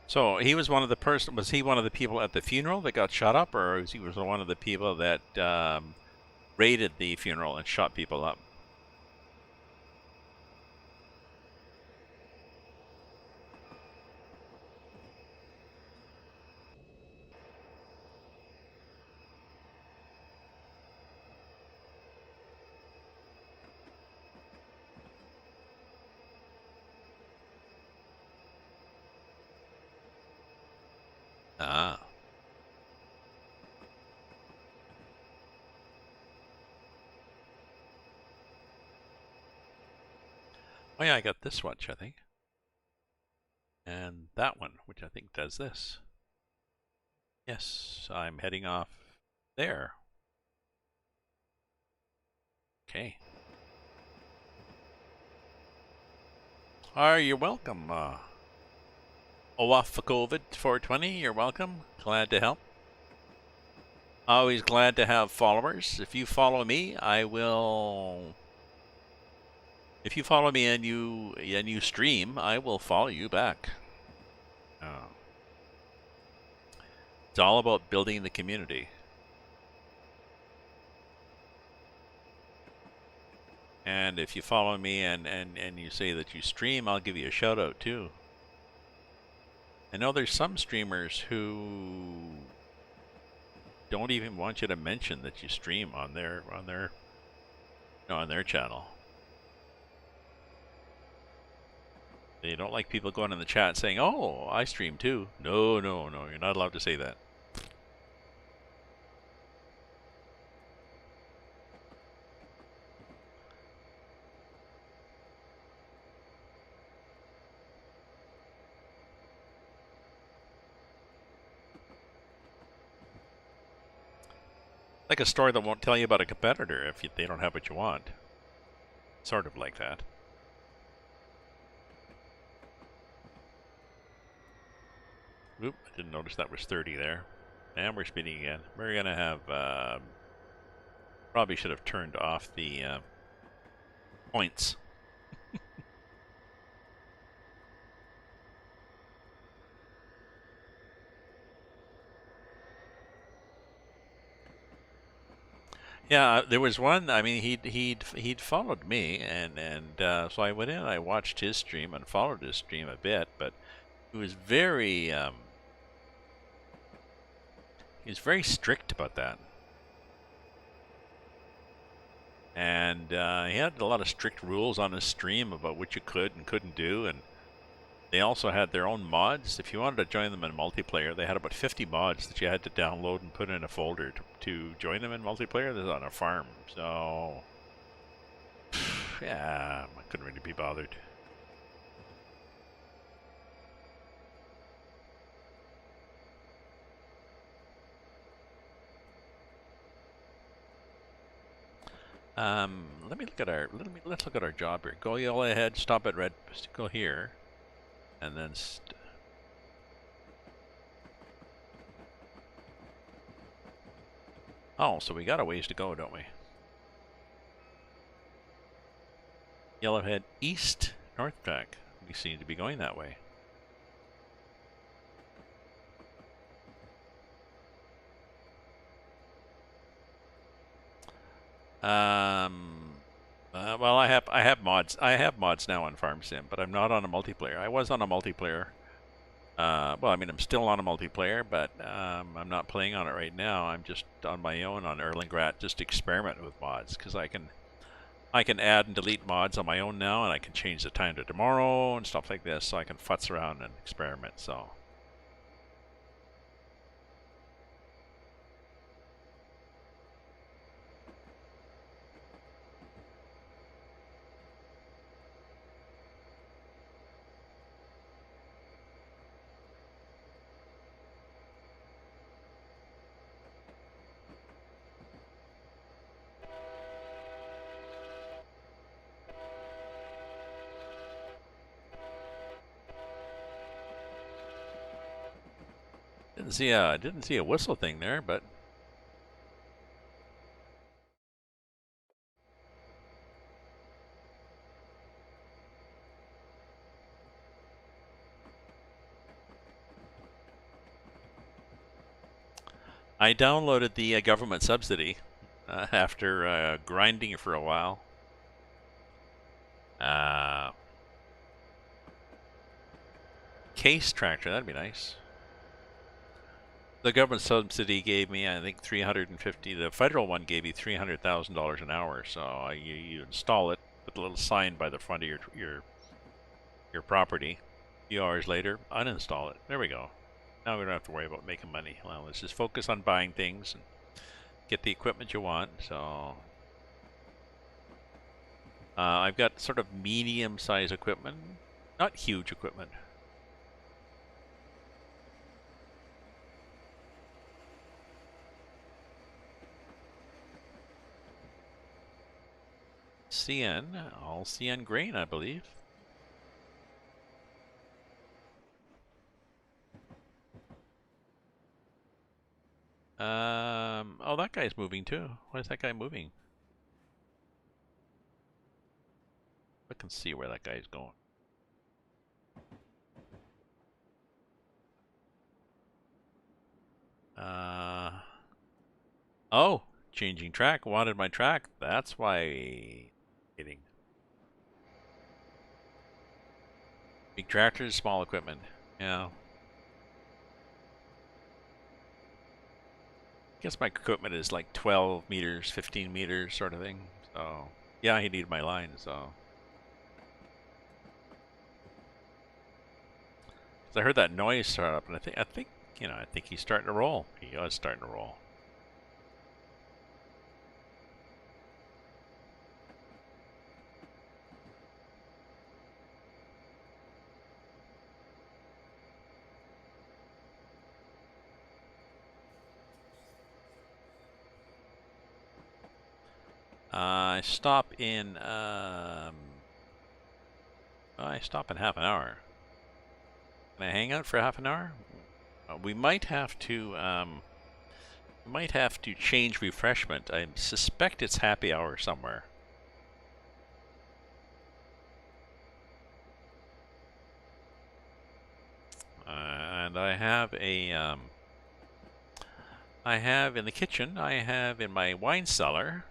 So he was one of the Was he one of the people at the funeral that got shot up, or was he one of the people that raided the funeral and shot people up? Ah. Oh yeah, I got this watch, I think. And that one, which I think does this. Yes, I'm heading off there. Okay. You're welcome. Owafakovid 420, you're welcome. Glad to help. Always glad to have followers. If you follow me, I will. If you follow me and you stream, I will follow you back. It's all about building the community. And if you follow me and you say that you stream, I'll give you a shout out too. I know there's some streamers who don't even want you to mention that you stream on their channel. They don't like people going in the chat saying, "Oh, I stream too." No, no, no, you're not allowed to say that. Like a store that won't tell you about a competitor if they don't have what you want. Sort of like that. Oop, I didn't notice that was 30 there. And we're speeding again. We're going to have... probably should have turned off the points. Yeah, there was one. I mean, he'd followed me, and so I went in. I watched his stream and followed his stream a bit, but he was very strict about that, and he had a lot of strict rules on his stream about what you could and couldn't do, and they also had their own mods. If you wanted to join them in multiplayer, they had about 50 mods that you had to download and put in a folder to join them in multiplayer. This is on a farm, so yeah, I couldn't really be bothered. Let's look at our job here. Go Yellowhead, stop at red, go here, and then oh, so we got a ways to go, don't we? Yellowhead east, north track. We seem to be going that way. Well, I have mods. I have mods now on Farm Sim, but I'm not on a multiplayer. I was on a multiplayer. Well, I mean, I'm still on a multiplayer, but I'm not playing on it right now. I'm just on my own on Erlingrat, just experiment with mods because I can add and delete mods on my own now, and I can change the time to tomorrow and stuff like this, so I can futz around and experiment. So. Didn't see a whistle thing there, but I downloaded the government subsidy after grinding for a while. Case tractor, that'd be nice. The government subsidy gave me, I think, 350. The federal one gave you $300,000 an hour. So you install it with a little sign by the front of your property. A few hours later, uninstall it. There we go. Now we don't have to worry about making money. Well, let's just focus on buying things and get the equipment you want. So I've got sort of medium-sized equipment, not huge equipment. CN, all CN grain, I believe. Oh, that guy's moving too. Why is that guy moving? I can see where that guy's going. Oh, changing track. Wanted my track. That's why. Hitting. Big tractors, small equipment. Yeah. I guess my equipment is like 12 meters, 15 meters sort of thing. So, yeah, he needed my line, so. I heard that noise start up, and I think, I think he's starting to roll. He was starting to roll. I stop in half an hour. Can I hang out for half an hour? We might have to change refreshment. I suspect it's happy hour somewhere. And I have in the kitchen, I have in my wine cellar,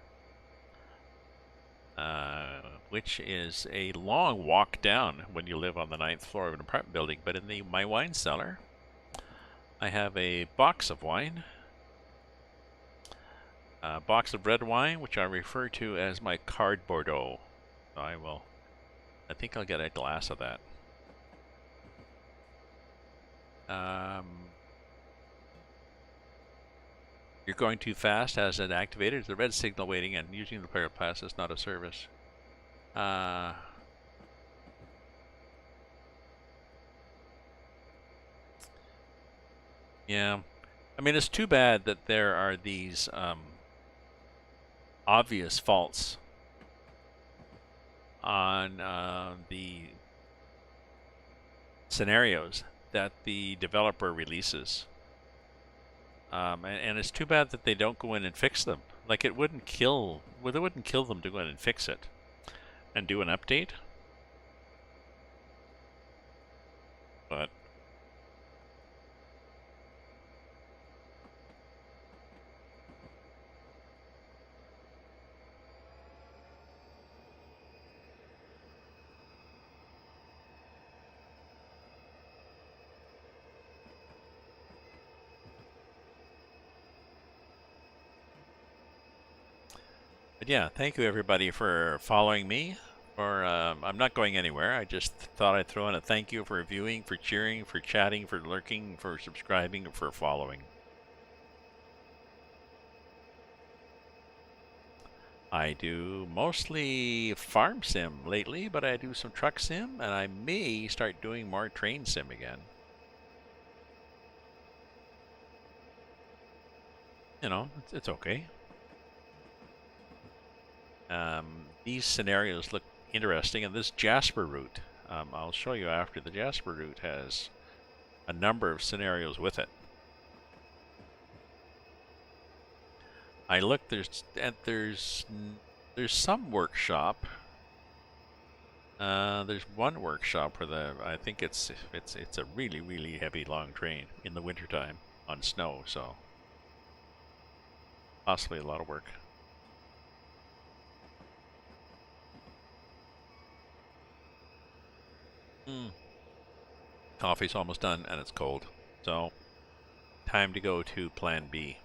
which is a long walk down when you live on the 9th floor of an apartment building. But in my wine cellar, I have a box of wine, a box of red wine, which I refer to as my card Bordeaux. I think I'll get a glass of that. You're going too fast. Has it activated? Is the red signal waiting and using the player pass is not a service. Yeah. I mean, it's too bad that there are these obvious faults on the scenarios that the developer releases. And it's too bad that they don't go in and fix them. Like it wouldn't kill them to go in and fix it and do an update. But yeah, thank you everybody for following me. I'm not going anywhere. I just thought I'd throw in a thank you for viewing, for cheering, for chatting, for lurking, for subscribing, for following. I do mostly farm sim lately, but I do some truck sim, and I may start doing more train sim again. You know, it's okay. These scenarios look interesting, and this Jasper route, I'll show you after. The Jasper route has a number of scenarios with it. I looked. There's some workshop. There's one workshop where I think it's a really heavy long train in the wintertime on snow, so possibly a lot of work. Coffee's almost done and it's cold, so time to go to Plan B.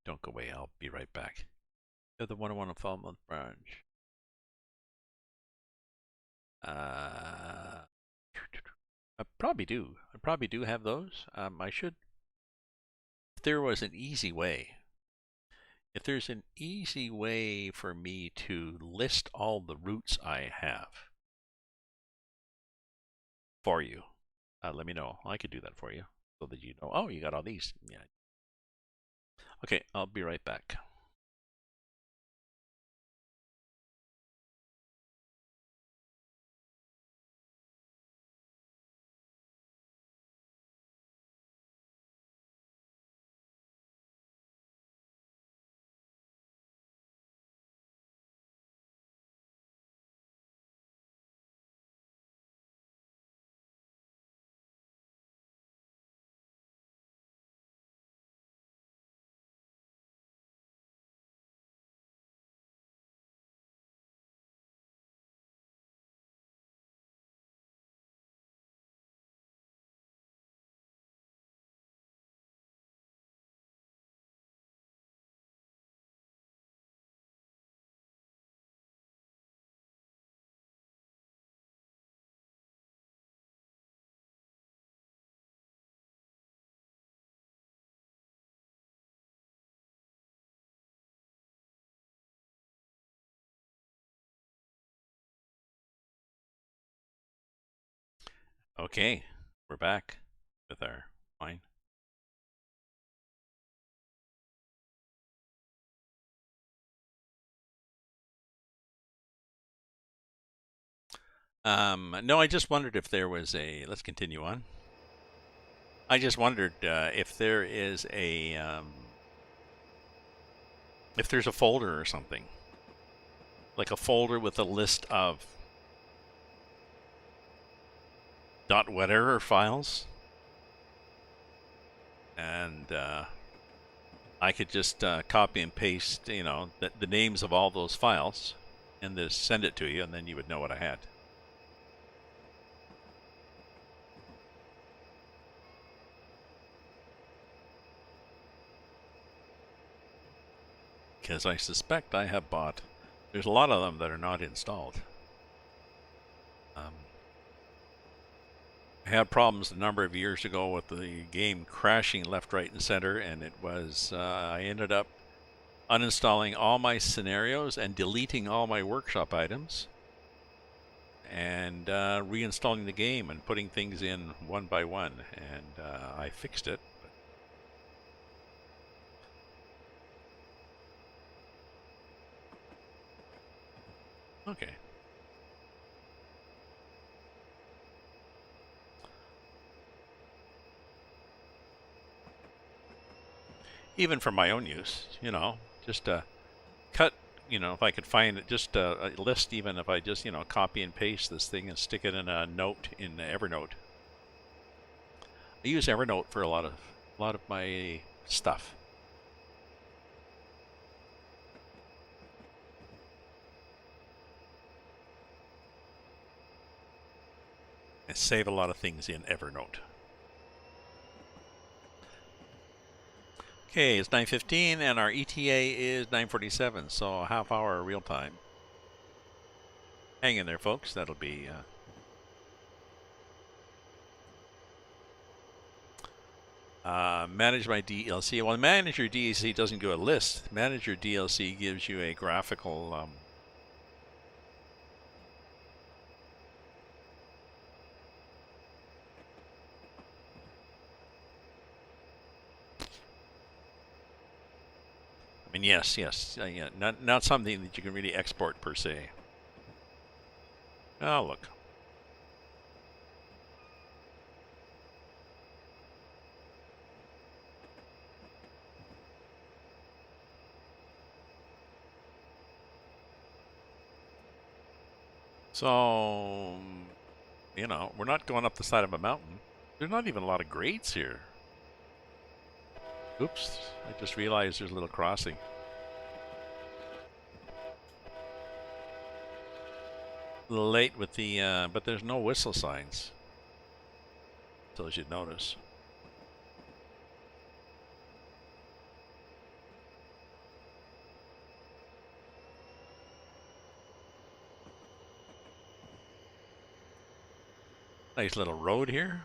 Don't go away. I'll be right back. You're the 101 Falmouth branch. I probably do. I probably do have those. I should. If there was an easy way, if there's an easy way for me to list all the routes I have for you, let me know. I could do that for you so that you know. Oh, you got all these. Yeah. Okay, I'll be right back. Okay, we're back with our wine. No, I just wondered if there was a. Let's continue on. I just wondered if there is if there's a folder or something, like a folder with a list of .whatever files, and I could just copy and paste, the names of all those files, and just send it to you, and then you would know what I had. Because I suspect I have bought. There's a lot of them that are not installed. I had problems a number of years ago with the game crashing left, right, and center, and it was I ended up uninstalling all my scenarios and deleting all my workshop items, and reinstalling the game and putting things in one by one, and I fixed it. Okay. Even for my own use, you know, just cut, you know, if I could find it, just a list, even if I just, you know, copy and paste this thing and stick it in a note in Evernote. I use Evernote for a lot of my stuff. I save a lot of things in Evernote. Okay, it's 9:15 and our ETA is 9:47, so a half hour real time. Hang in there, folks. That'll be manage my DLC. Well, manage your DLC doesn't do a list. Manage your DLC gives you a graphical. I mean, yes, yeah, not something that you can really export per se. Oh, look. So, you know, we're not going up the side of a mountain. There's not even a lot of grades here. Oops, I just realized there's a little crossing. A little late with the, but there's no whistle signs. So as you'd notice. Nice little road here.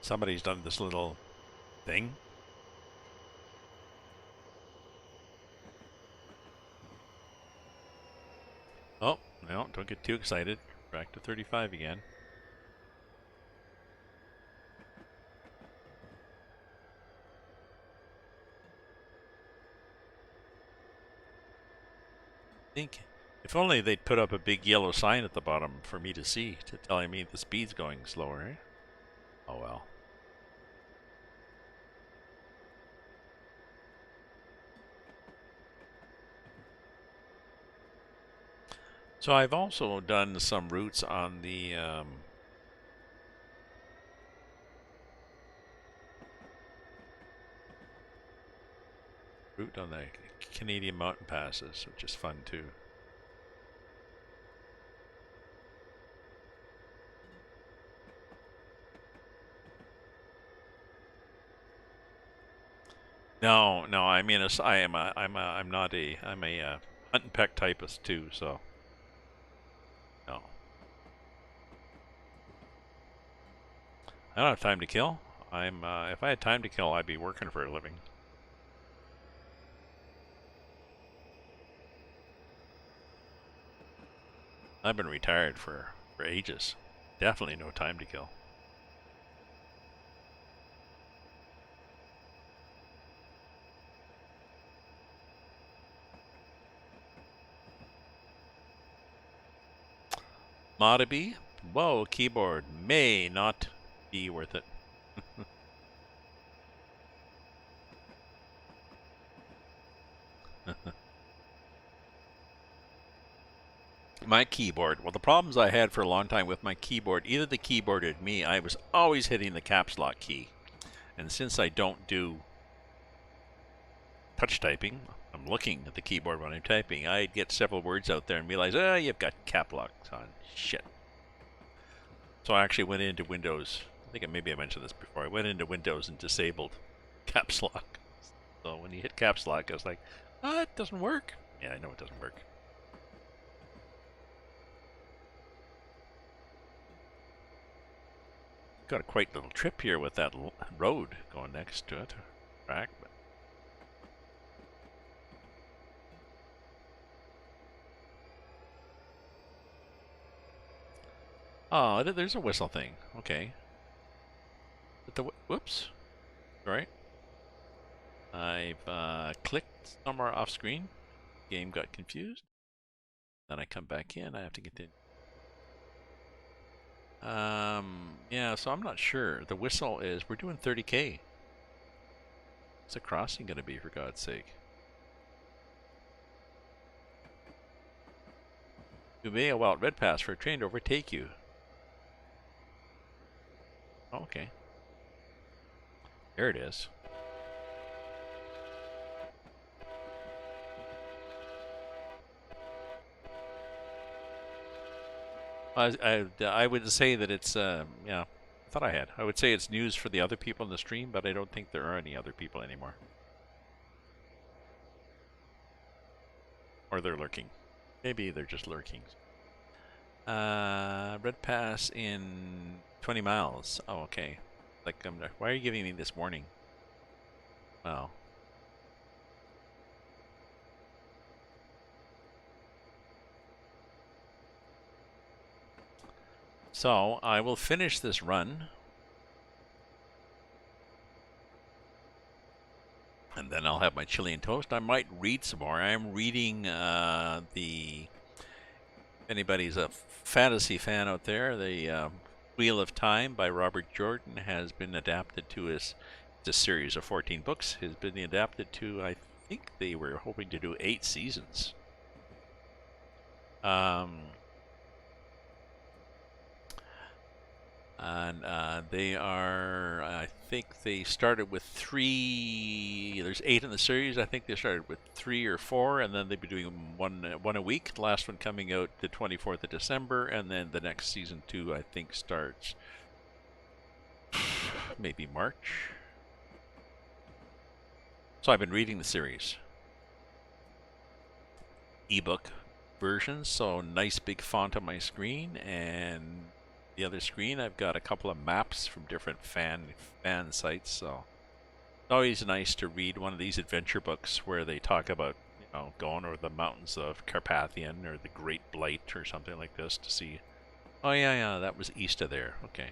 Somebody's done this little thing. Oh, no, don't get too excited. Back to 35 again. Think if only they'd put up a big yellow sign at the bottom for me to see to tell me the speed's going slower. Eh? Oh well. So I've also done some routes on the route on the Canadian mountain passes, which is fun too. No, no, I mean, I'm not a, I'm a hunt and peck typist too, so no. I don't have time to kill. If I had time to kill, I'd be working for a living. I've been retired for ages. Definitely no time to kill. Modiby? Whoa, keyboard may not be worth it. My keyboard. Well, the problems I had for a long time with my keyboard, either the keyboard or me, I was always hitting the caps lock key. And since I don't do touch typing, I'm looking at the keyboard when I'm typing, I'd get several words out there and realize, oh, you've got cap locks on. Shit. So I actually went into Windows. I think maybe I mentioned this before. I went into Windows and disabled caps lock. So when you hit caps lock, I was like, oh, it doesn't work. Yeah, I know it doesn't work. Got a quite little trip here with that road going next to it. Track, but oh, there's a whistle thing. Okay. But whoops. Right. I've clicked somewhere off screen. Game got confused. Then I come back in. I have to continue. Yeah, so I'm not sure. The whistle is we're doing 30K. What's the crossing going to be, for God's sake? You may a wild red pass for a train to overtake you. Oh, okay. There it is. I would say that it's, yeah, I thought I had. I would say it's news for the other people in the stream, but I don't think there are any other people anymore. Or they're lurking. Maybe they're just lurking. Red pass in 20 miles. Oh, okay. Like, why are you giving me this warning? Well. So, I will finish this run. And then I'll have my chili and toast. I might read some more. I am reading if anybody's a fantasy fan out there, the Wheel of Time by Robert Jordan has been adapted to it's a series of 14 books. Has been adapted to, I think they were hoping to do 8 seasons. And they are, I think they started with 3, there's 8 in the series. I think they started with 3 or 4, and then they'll be doing one a week. The last one coming out the 24th of December, and then the next season 2, I think, starts maybe March. So I've been reading the series. Ebook versions, so nice big font on my screen, and the other screen I've got a couple of maps from different fan sites, so it's always nice to read one of these adventure books where they talk about, you know, going over the mountains of Carpathian or the Great Blight or something like this to see, oh yeah, that was east of there. Okay.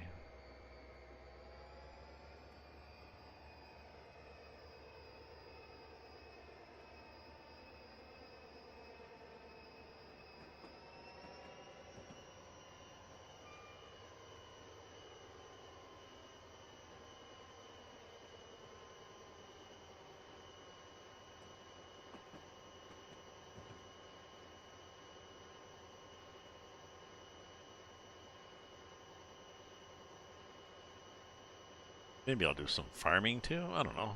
Maybe I'll do some farming too. I don't know.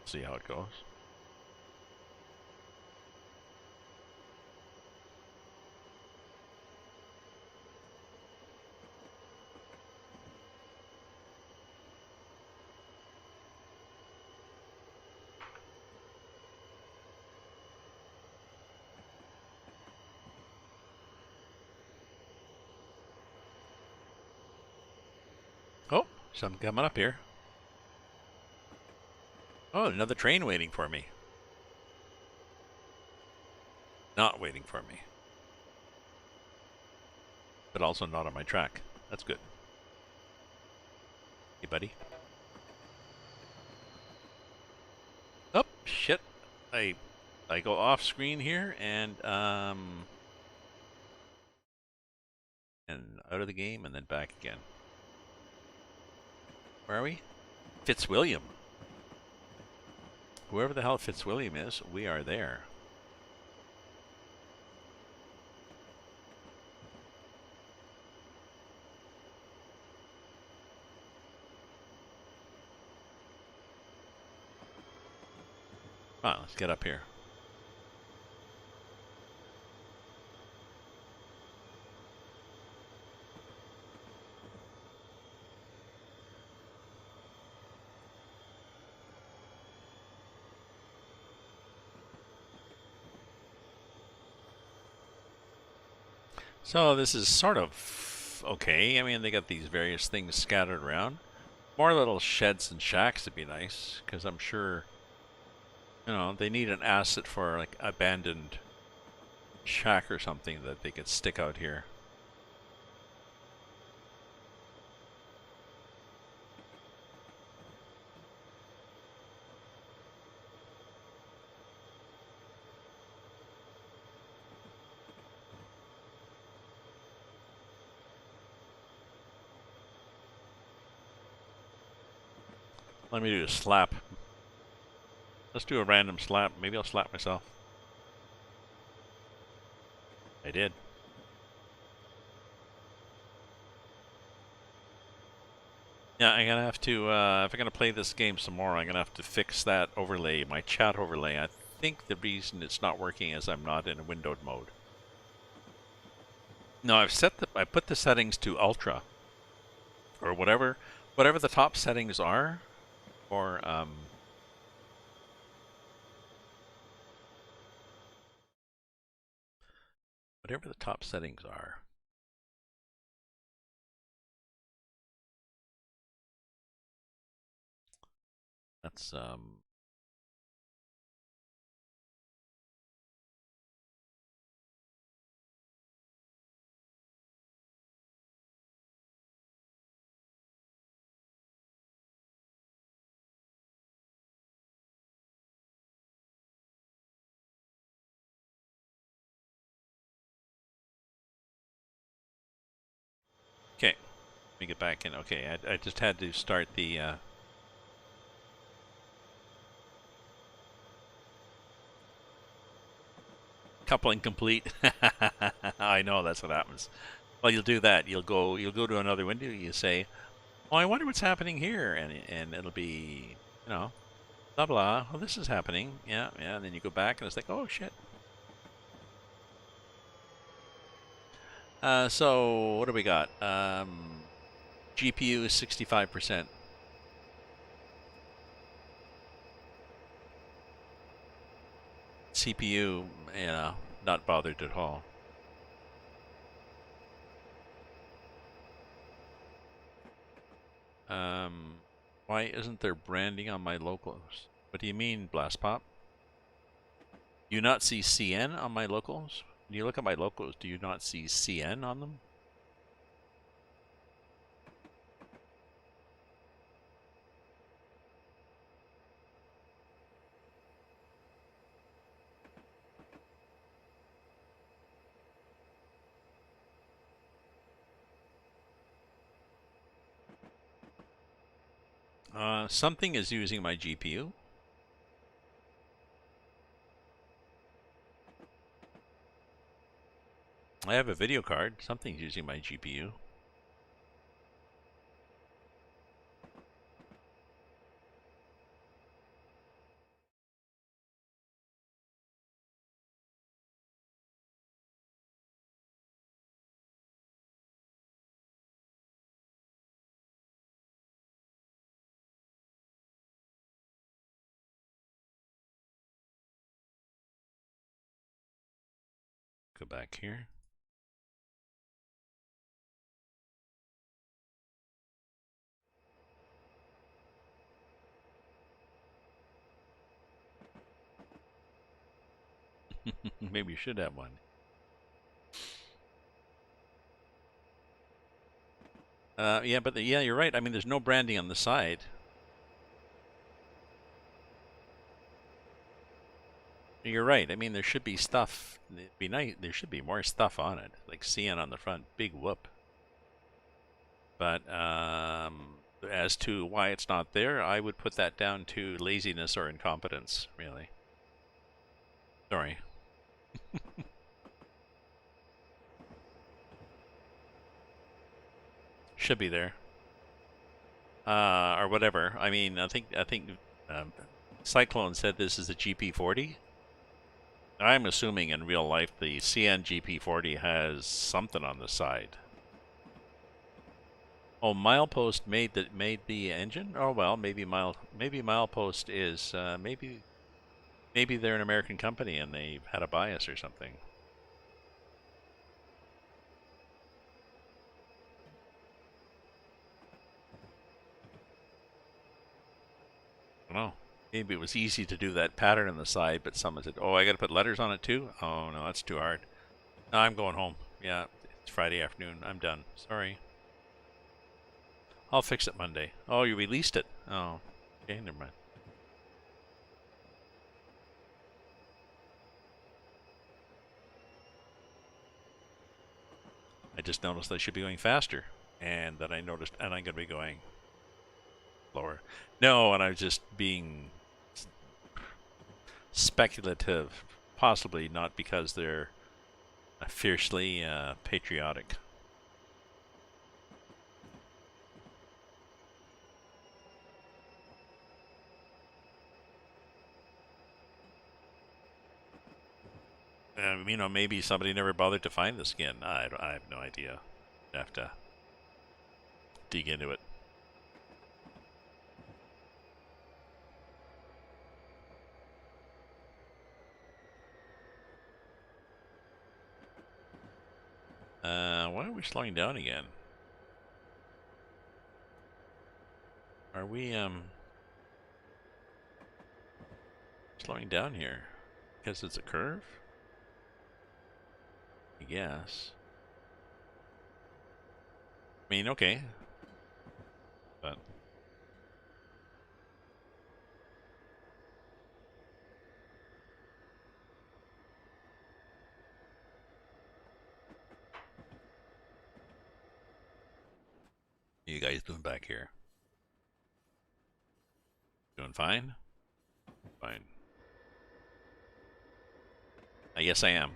See how it goes. Oh, something coming up here. Oh, another train waiting for me. Not waiting for me. But also not on my track. That's good. Hey, buddy. Oh, shit. I go off screen here and out of the game and then back again. Where are we? Fitzwilliam. Whoever the hell Fitzwilliam is, we are there. Come on, let's get up here. So this is sort of okay. I mean, they got these various things scattered around. More little sheds and shacks would be nice, because I'm sure, you know, they need an asset for like abandoned shack or something that they could stick out here. Let me do a slap. Let's do a random slap. Maybe I'll slap myself. I did. Yeah, I'm gonna have to, if I'm gonna play this game some more, I'm gonna have to fix that overlay, my chat overlay. I think the reason it's not working is I'm not in a windowed mode. No, I put the settings to ultra, or whatever the top settings are, or whatever the top settings are. That's okay. Let me get back in. Okay, I just had to start the coupling complete. I know that's what happens. Well, you'll do that. You'll go to another window. You say, "Oh, I wonder what's happening here," and it'll be, you know, blah blah. Well, this is happening. Yeah, yeah. And then you go back and it's like, "Oh shit." So what do we got? GPU is 65%. CPU, not bothered at all. Why isn't there branding on my locals? What do you mean, Blast Pop? Do you not see CN on my locals? When you look at my locals, do you not see CN on them? Something is using my GPU. I have a video card. Something's using my GPU. Go back here. Maybe you should have one. Yeah, but yeah, you're right. I mean, there's no branding on the side. You're right. I mean, there should be stuff. It'd be nice. There should be more stuff on it, like CN on the front. Big whoop. But as to why it's not there, I would put that down to laziness or incompetence, really. Sorry. Should be there. Or whatever. I mean, I think Cyclone said this is a GP40. I'm assuming in real life the CN GP40 has something on the side. Oh, Milepost made the engine. Oh well, maybe Milepost is maybe they're an American company and they've had a bias or something. I don't know. Maybe it was easy to do that pattern on the side, but someone said, "Oh, I got to put letters on it too." Oh no, that's too hard. No, I'm going home. Yeah, it's Friday afternoon. I'm done. Sorry. I'll fix it Monday. Oh, you released it. Oh, okay, never mind. I just noticed I should be going faster, and then I noticed, and I'm going to be going slower. No, and I was just being speculative, possibly not because they're fiercely patriotic. You know, maybe somebody never bothered to find the skin. I have no idea. I have to dig into it. Why are we slowing down again? Are we slowing down here? Because it's a curve? I guess. I mean, okay. But what are you guys doing back here? Doing fine? Fine. I guess I am.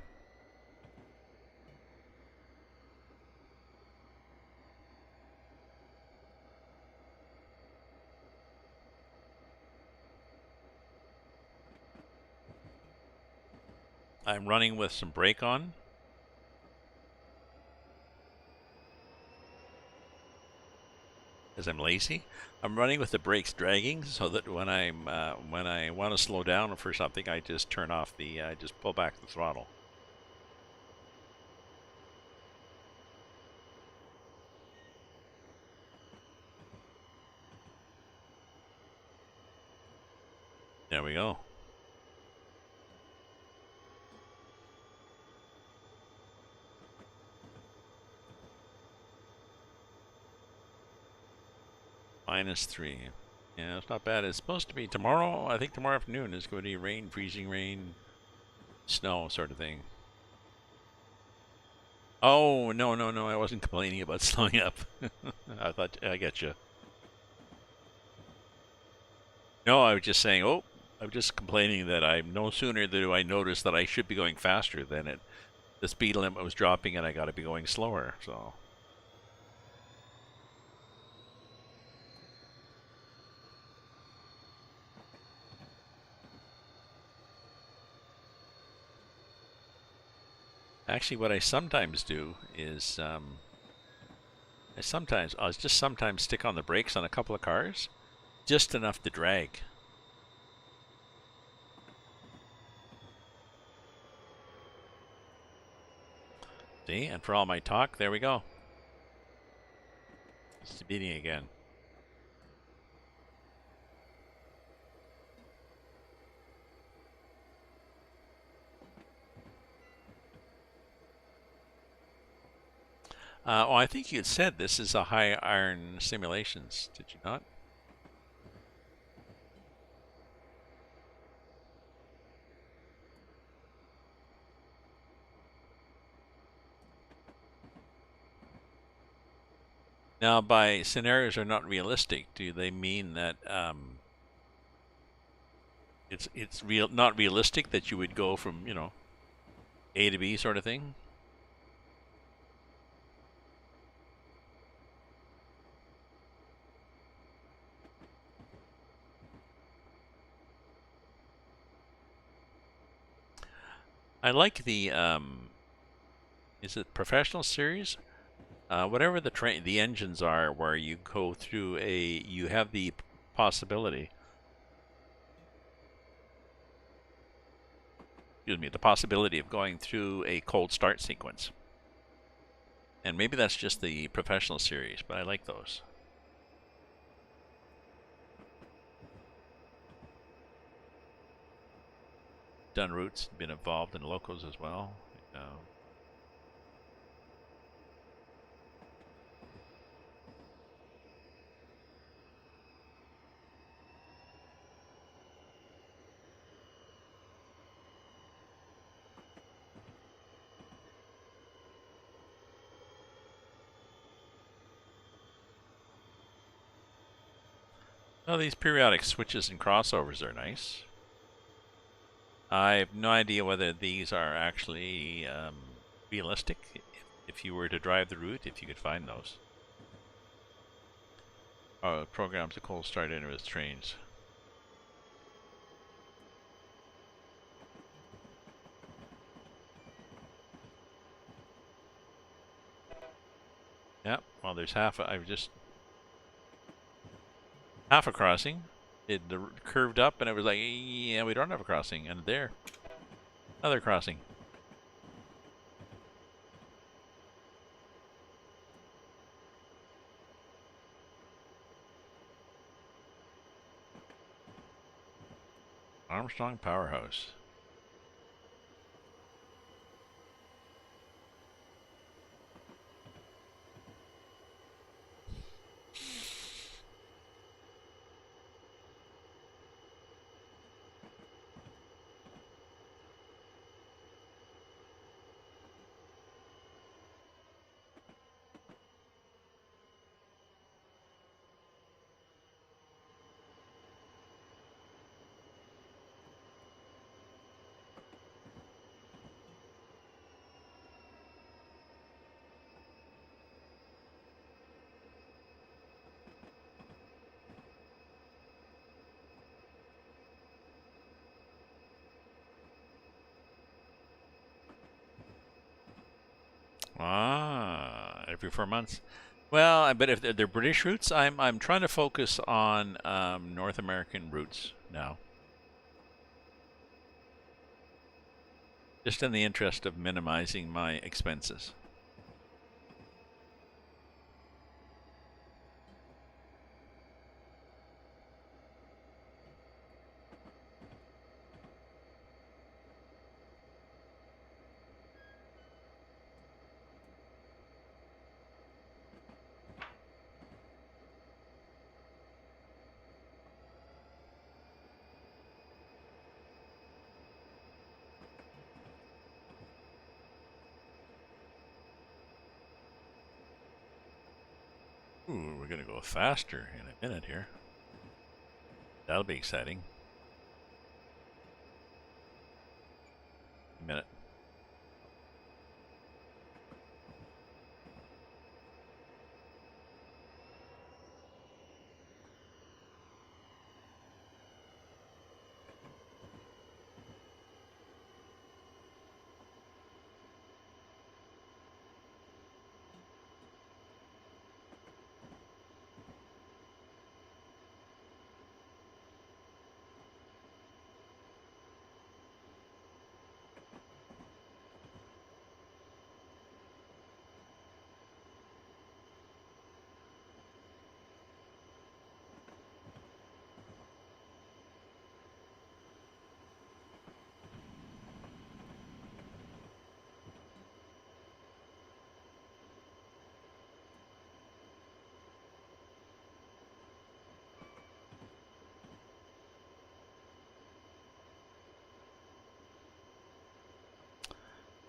I'm running with some brake on. Because I'm lazy. I'm running with the brakes dragging so that when when I want to slow down for something, I just turn off the I just pull back the throttle. There we go. -3. Yeah, it's not bad. It's supposed to be tomorrow. I think tomorrow afternoon is going to be rain, freezing rain, snow sort of thing. Oh, no, no, no. I wasn't complaining about slowing up. I get you. No, I was just saying, oh, I'm just complaining that no sooner do I notice that I should be going faster than the speed limit was dropping and I got to be going slower. So actually, what I sometimes do is I'll just sometimes stick on the brakes on a couple of cars, just enough to drag. See, and for all my talk, there we go. Speeding again. Oh, I think you had said this is a high iron simulations, did you not? Now, by scenarios are not realistic, do they mean that it's not realistic that you would go from A to B sort of thing? I like the is it professional series? Whatever the engines are, where you go through you have the possibility. Excuse me, the possibility of going through a cold start sequence. And maybe that's just the professional series, but I like those. Done routes, been involved in locos as well. Oh, these periodic switches and crossovers are nice. I have no idea whether these are actually realistic. If you were to drive the route, if you could find those. Oh, programs a cold start into its trains. Yep. Well, there's half. I've just half a crossing. It curved up, and it was like, yeah, we don't have a crossing. And there, another crossing. Armstrong Powerhouse. Ah, every 4 months. Well, but if they're British routes, I'm trying to focus on North American routes now, just in the interest of minimizing my expenses. Ooh, we're gonna go faster in a minute here. That'll be exciting. A minute.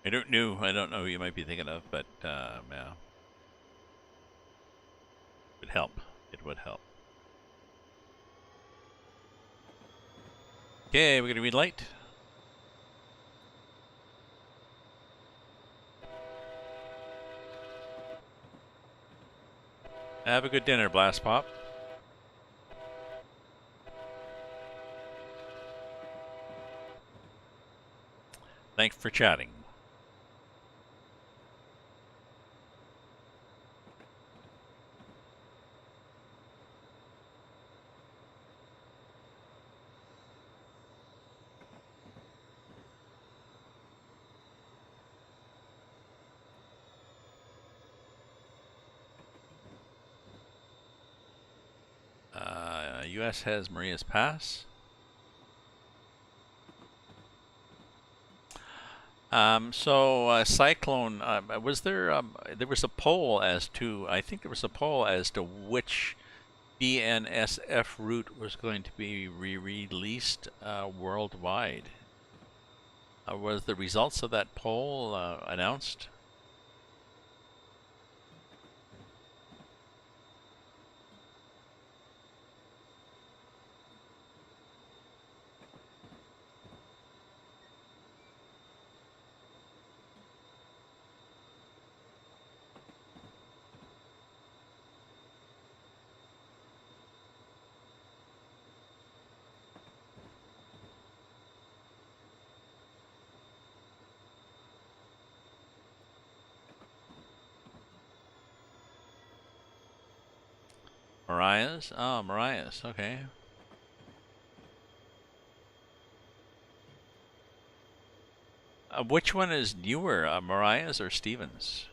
I don't know who you might be thinking of, but yeah, it would help. It would help. Okay, we're gonna read light. Have a good dinner, Blast Pop. Thanks for chatting. U.S. has Maria's Pass. Cyclone, was there, there was a poll as to, I think there was a poll as to which BNSF route was going to be re-released worldwide. Was the results of that poll announced? Mariah's? Oh, Mariah's. Okay. Which one is newer, Mariah's or Stevens?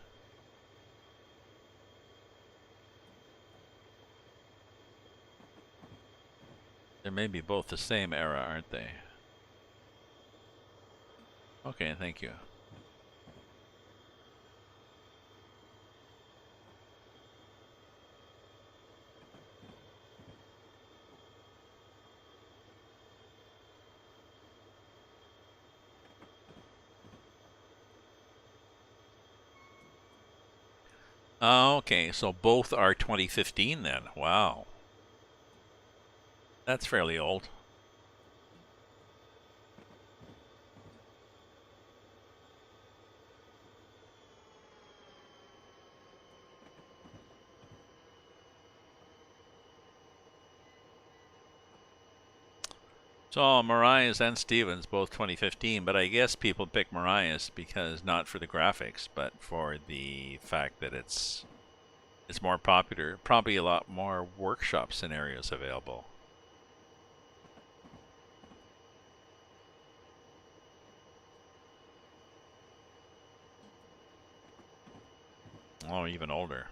They may be both the same era, aren't they? Okay, thank you. Okay, so both are 2015 then. Wow. That's fairly old. So Mariah's and Stevens both 2015, but I guess people pick Mariah's because not for the graphics, but for the fact that it's more popular. Probably a lot more workshop scenarios available. Oh, even older.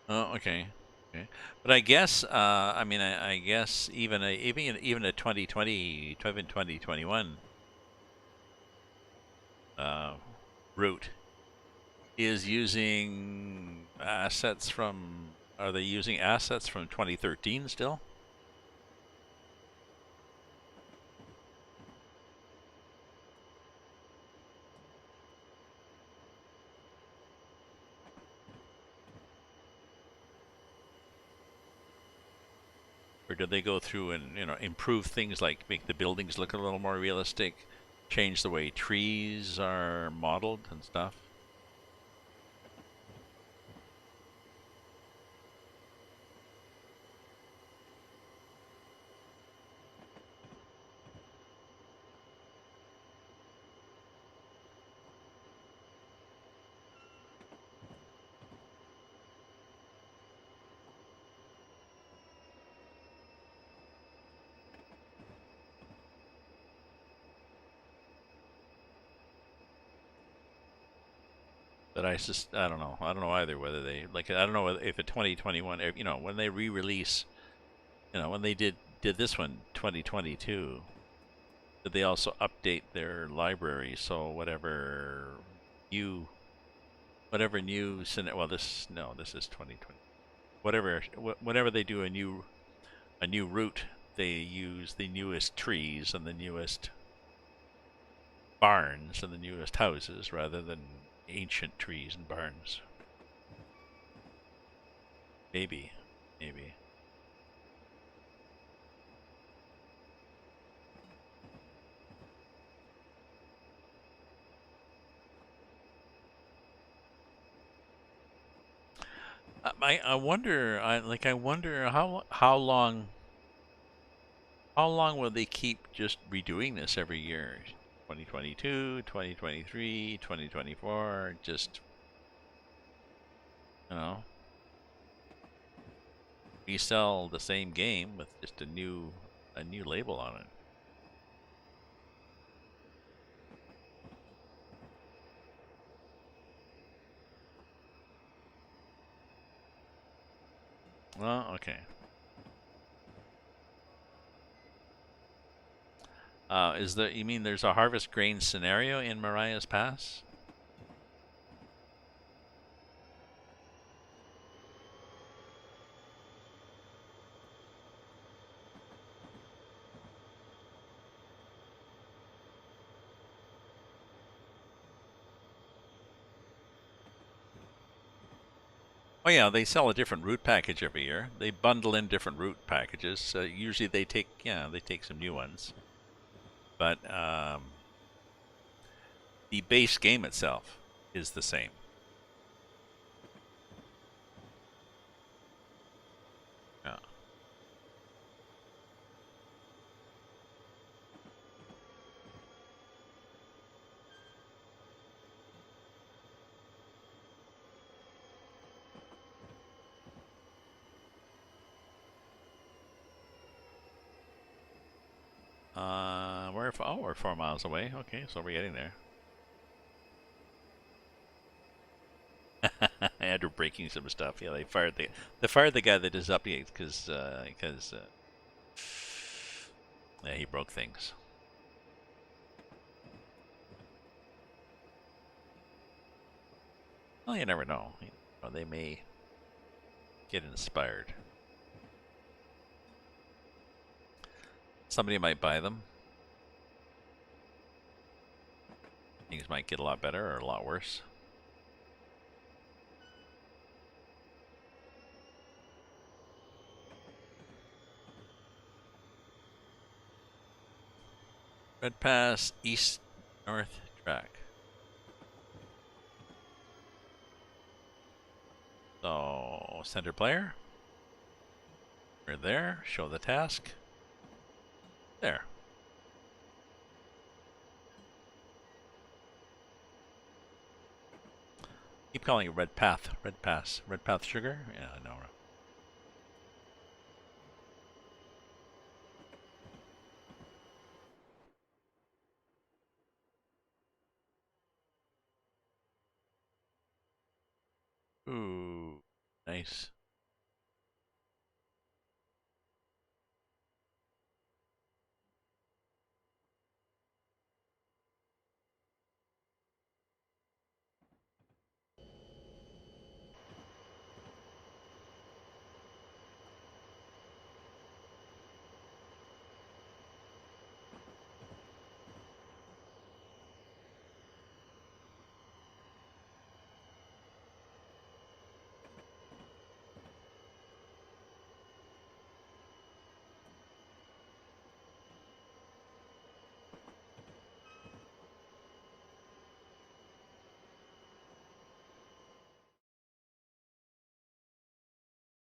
Oh, okay. Okay. But I guess, I mean, I guess even a 2020, even 2021 route is using assets from. Are they using assets from 2013 still? Or did they go through and improve things like make the buildings look a little more realistic, change the way trees are modeled and stuff? But I don't know. I don't know either whether they like. I don't know if a 2021, when they re-release, when they did this one 2022, did they also update their library so new well, this is 2020. Whatever they do a new route, they use the newest trees and the newest barns and the newest houses rather than ancient trees and barns. Maybe. I wonder. I wonder how long will they keep just redoing this every year? 2022, 2023, 2024. Just you know, resell the same game with just a new label on it. Well, okay. You mean there's a harvest grain scenario in Mariah's Pass? Oh yeah, they sell a different route package every year. They bundle in different route packages. Usually they take some new ones, but the base game itself is the same. Yeah. We're 4 miles away. Okay, so we're getting there. And we're breaking some stuff. Yeah, they fired the guy that does updates because yeah, he broke things. Well, you never know. They may get inspired. Somebody might buy them. Things might get a lot better or a lot worse. Red Pass East North track. So, center player. We're there. Show the task. There. Keep calling it Red Path. Red Pass. Red Path Sugar? Yeah, I know. Ooh, nice.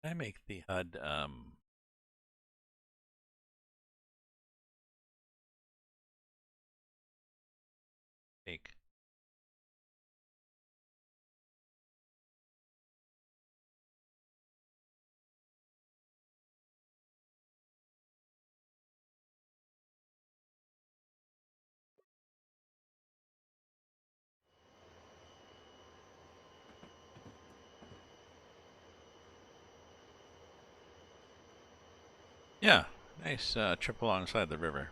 Can I make the HUD fake? Yeah, nice trip alongside the river.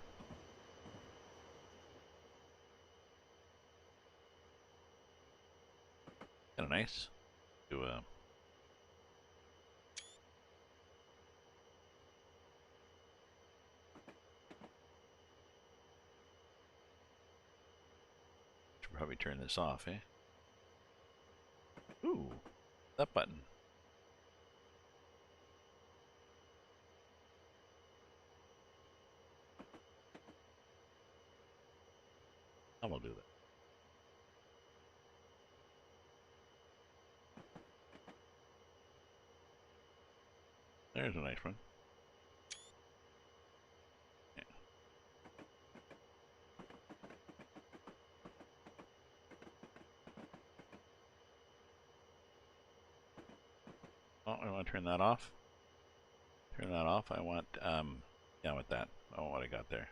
Kind of nice. Do should probably turn this off, eh? Ooh, that button. I will do that. There's a nice one. Yeah. Oh, I want to turn that off. Turn that off. I want, yeah, with that. Oh, what I got there.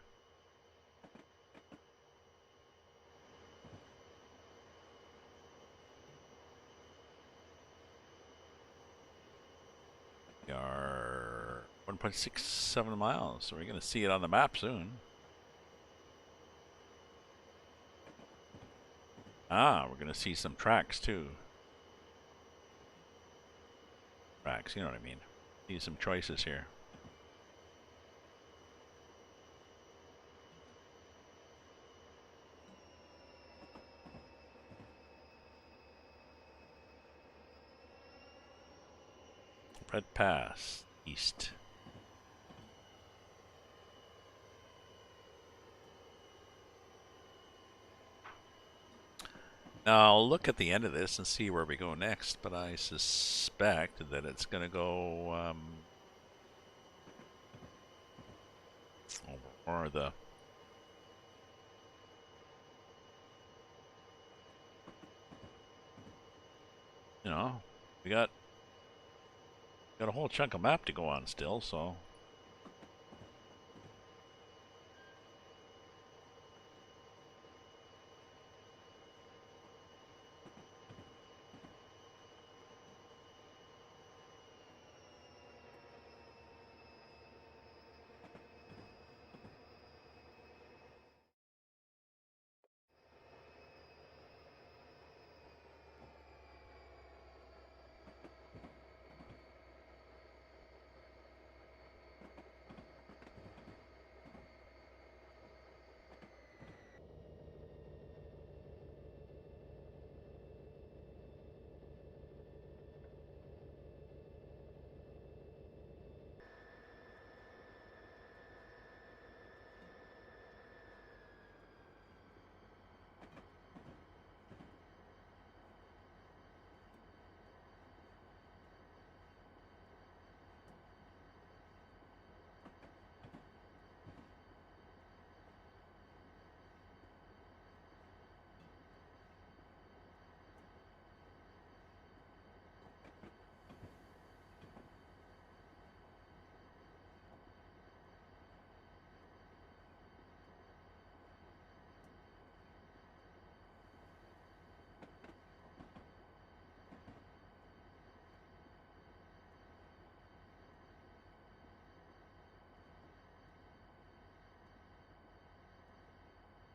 We are 1.67 miles, so we're going to see it on the map soon. Ah, we're going to see some tracks too. Tracks, you know what I mean. See some choices here. Red Pass, east. Now I'll look at the end of this and see where we go next, but I suspect that it's going to go over the we got a whole chunk of map to go on still, so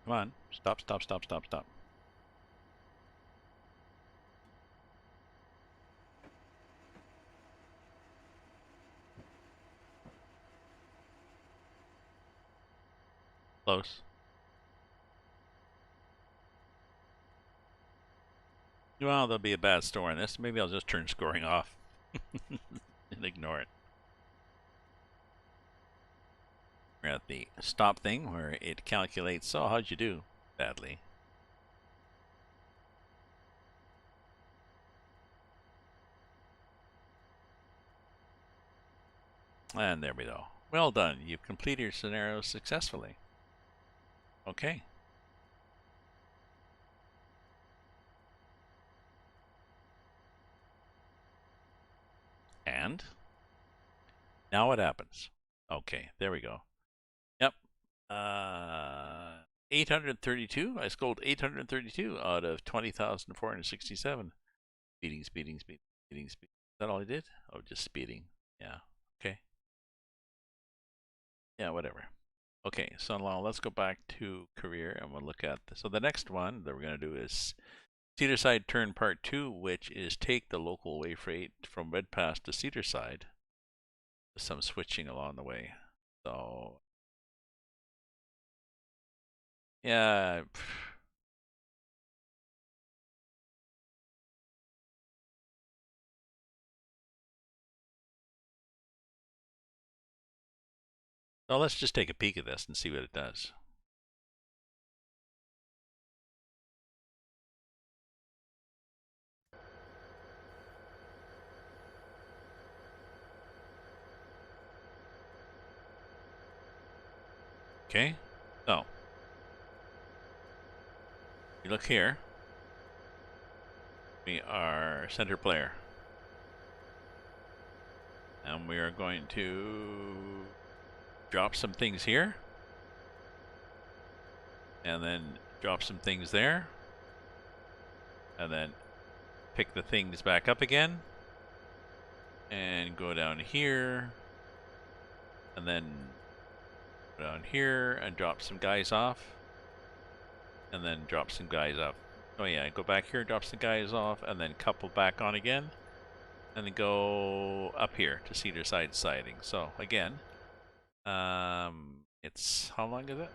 come on. Stop, stop, stop, stop, stop. Close. Well, there'll be a bad score on this. Maybe I'll just turn scoring off and ignore it. We're at the stop thing where it calculates, so how'd you do? Badly. And there we go. Well done. You've completed your scenario successfully. Okay. And now what happens? Okay, there we go. Yep. 832. I scored 832 out of 20,467. Speeding, speeding, speeding, speeding, speeding. Is that all I did? Oh, just speeding. Yeah. Okay. Yeah, whatever. Okay, so now let's go back to career and we'll look at this. So the next one that we're going to do is Cedarside turn part 2, which is take the local way freight from Red Pass to Cedarside. Some switching along the way. So yeah. So let's just take a peek at this and see what it does. Okay, so you look here. We are center player. And we are going to drop some things here. And then drop some things there. And then pick the things back up again. And go down here. And then go down here and drop some guys off. And then drop some guys up. Oh yeah, go back here, drop some guys off, and then couple back on again. And then go up here to Cedarside siding. So again, it's, how long is it?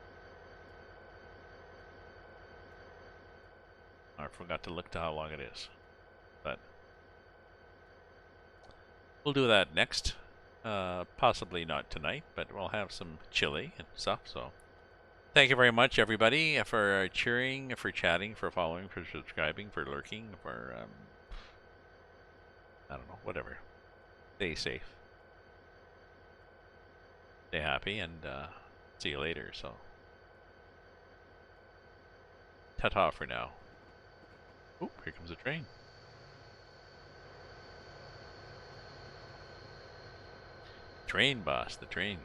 I forgot to look to how long it is. But We'll do that next. Possibly not tonight, but we'll have some chili and stuff. So thank you very much, everybody, for cheering, for chatting, for following, for subscribing, for lurking, for I don't know, whatever. Stay safe, stay happy, and see you later. So ta-ta for now. Oop, here comes a train. Train boss, the train.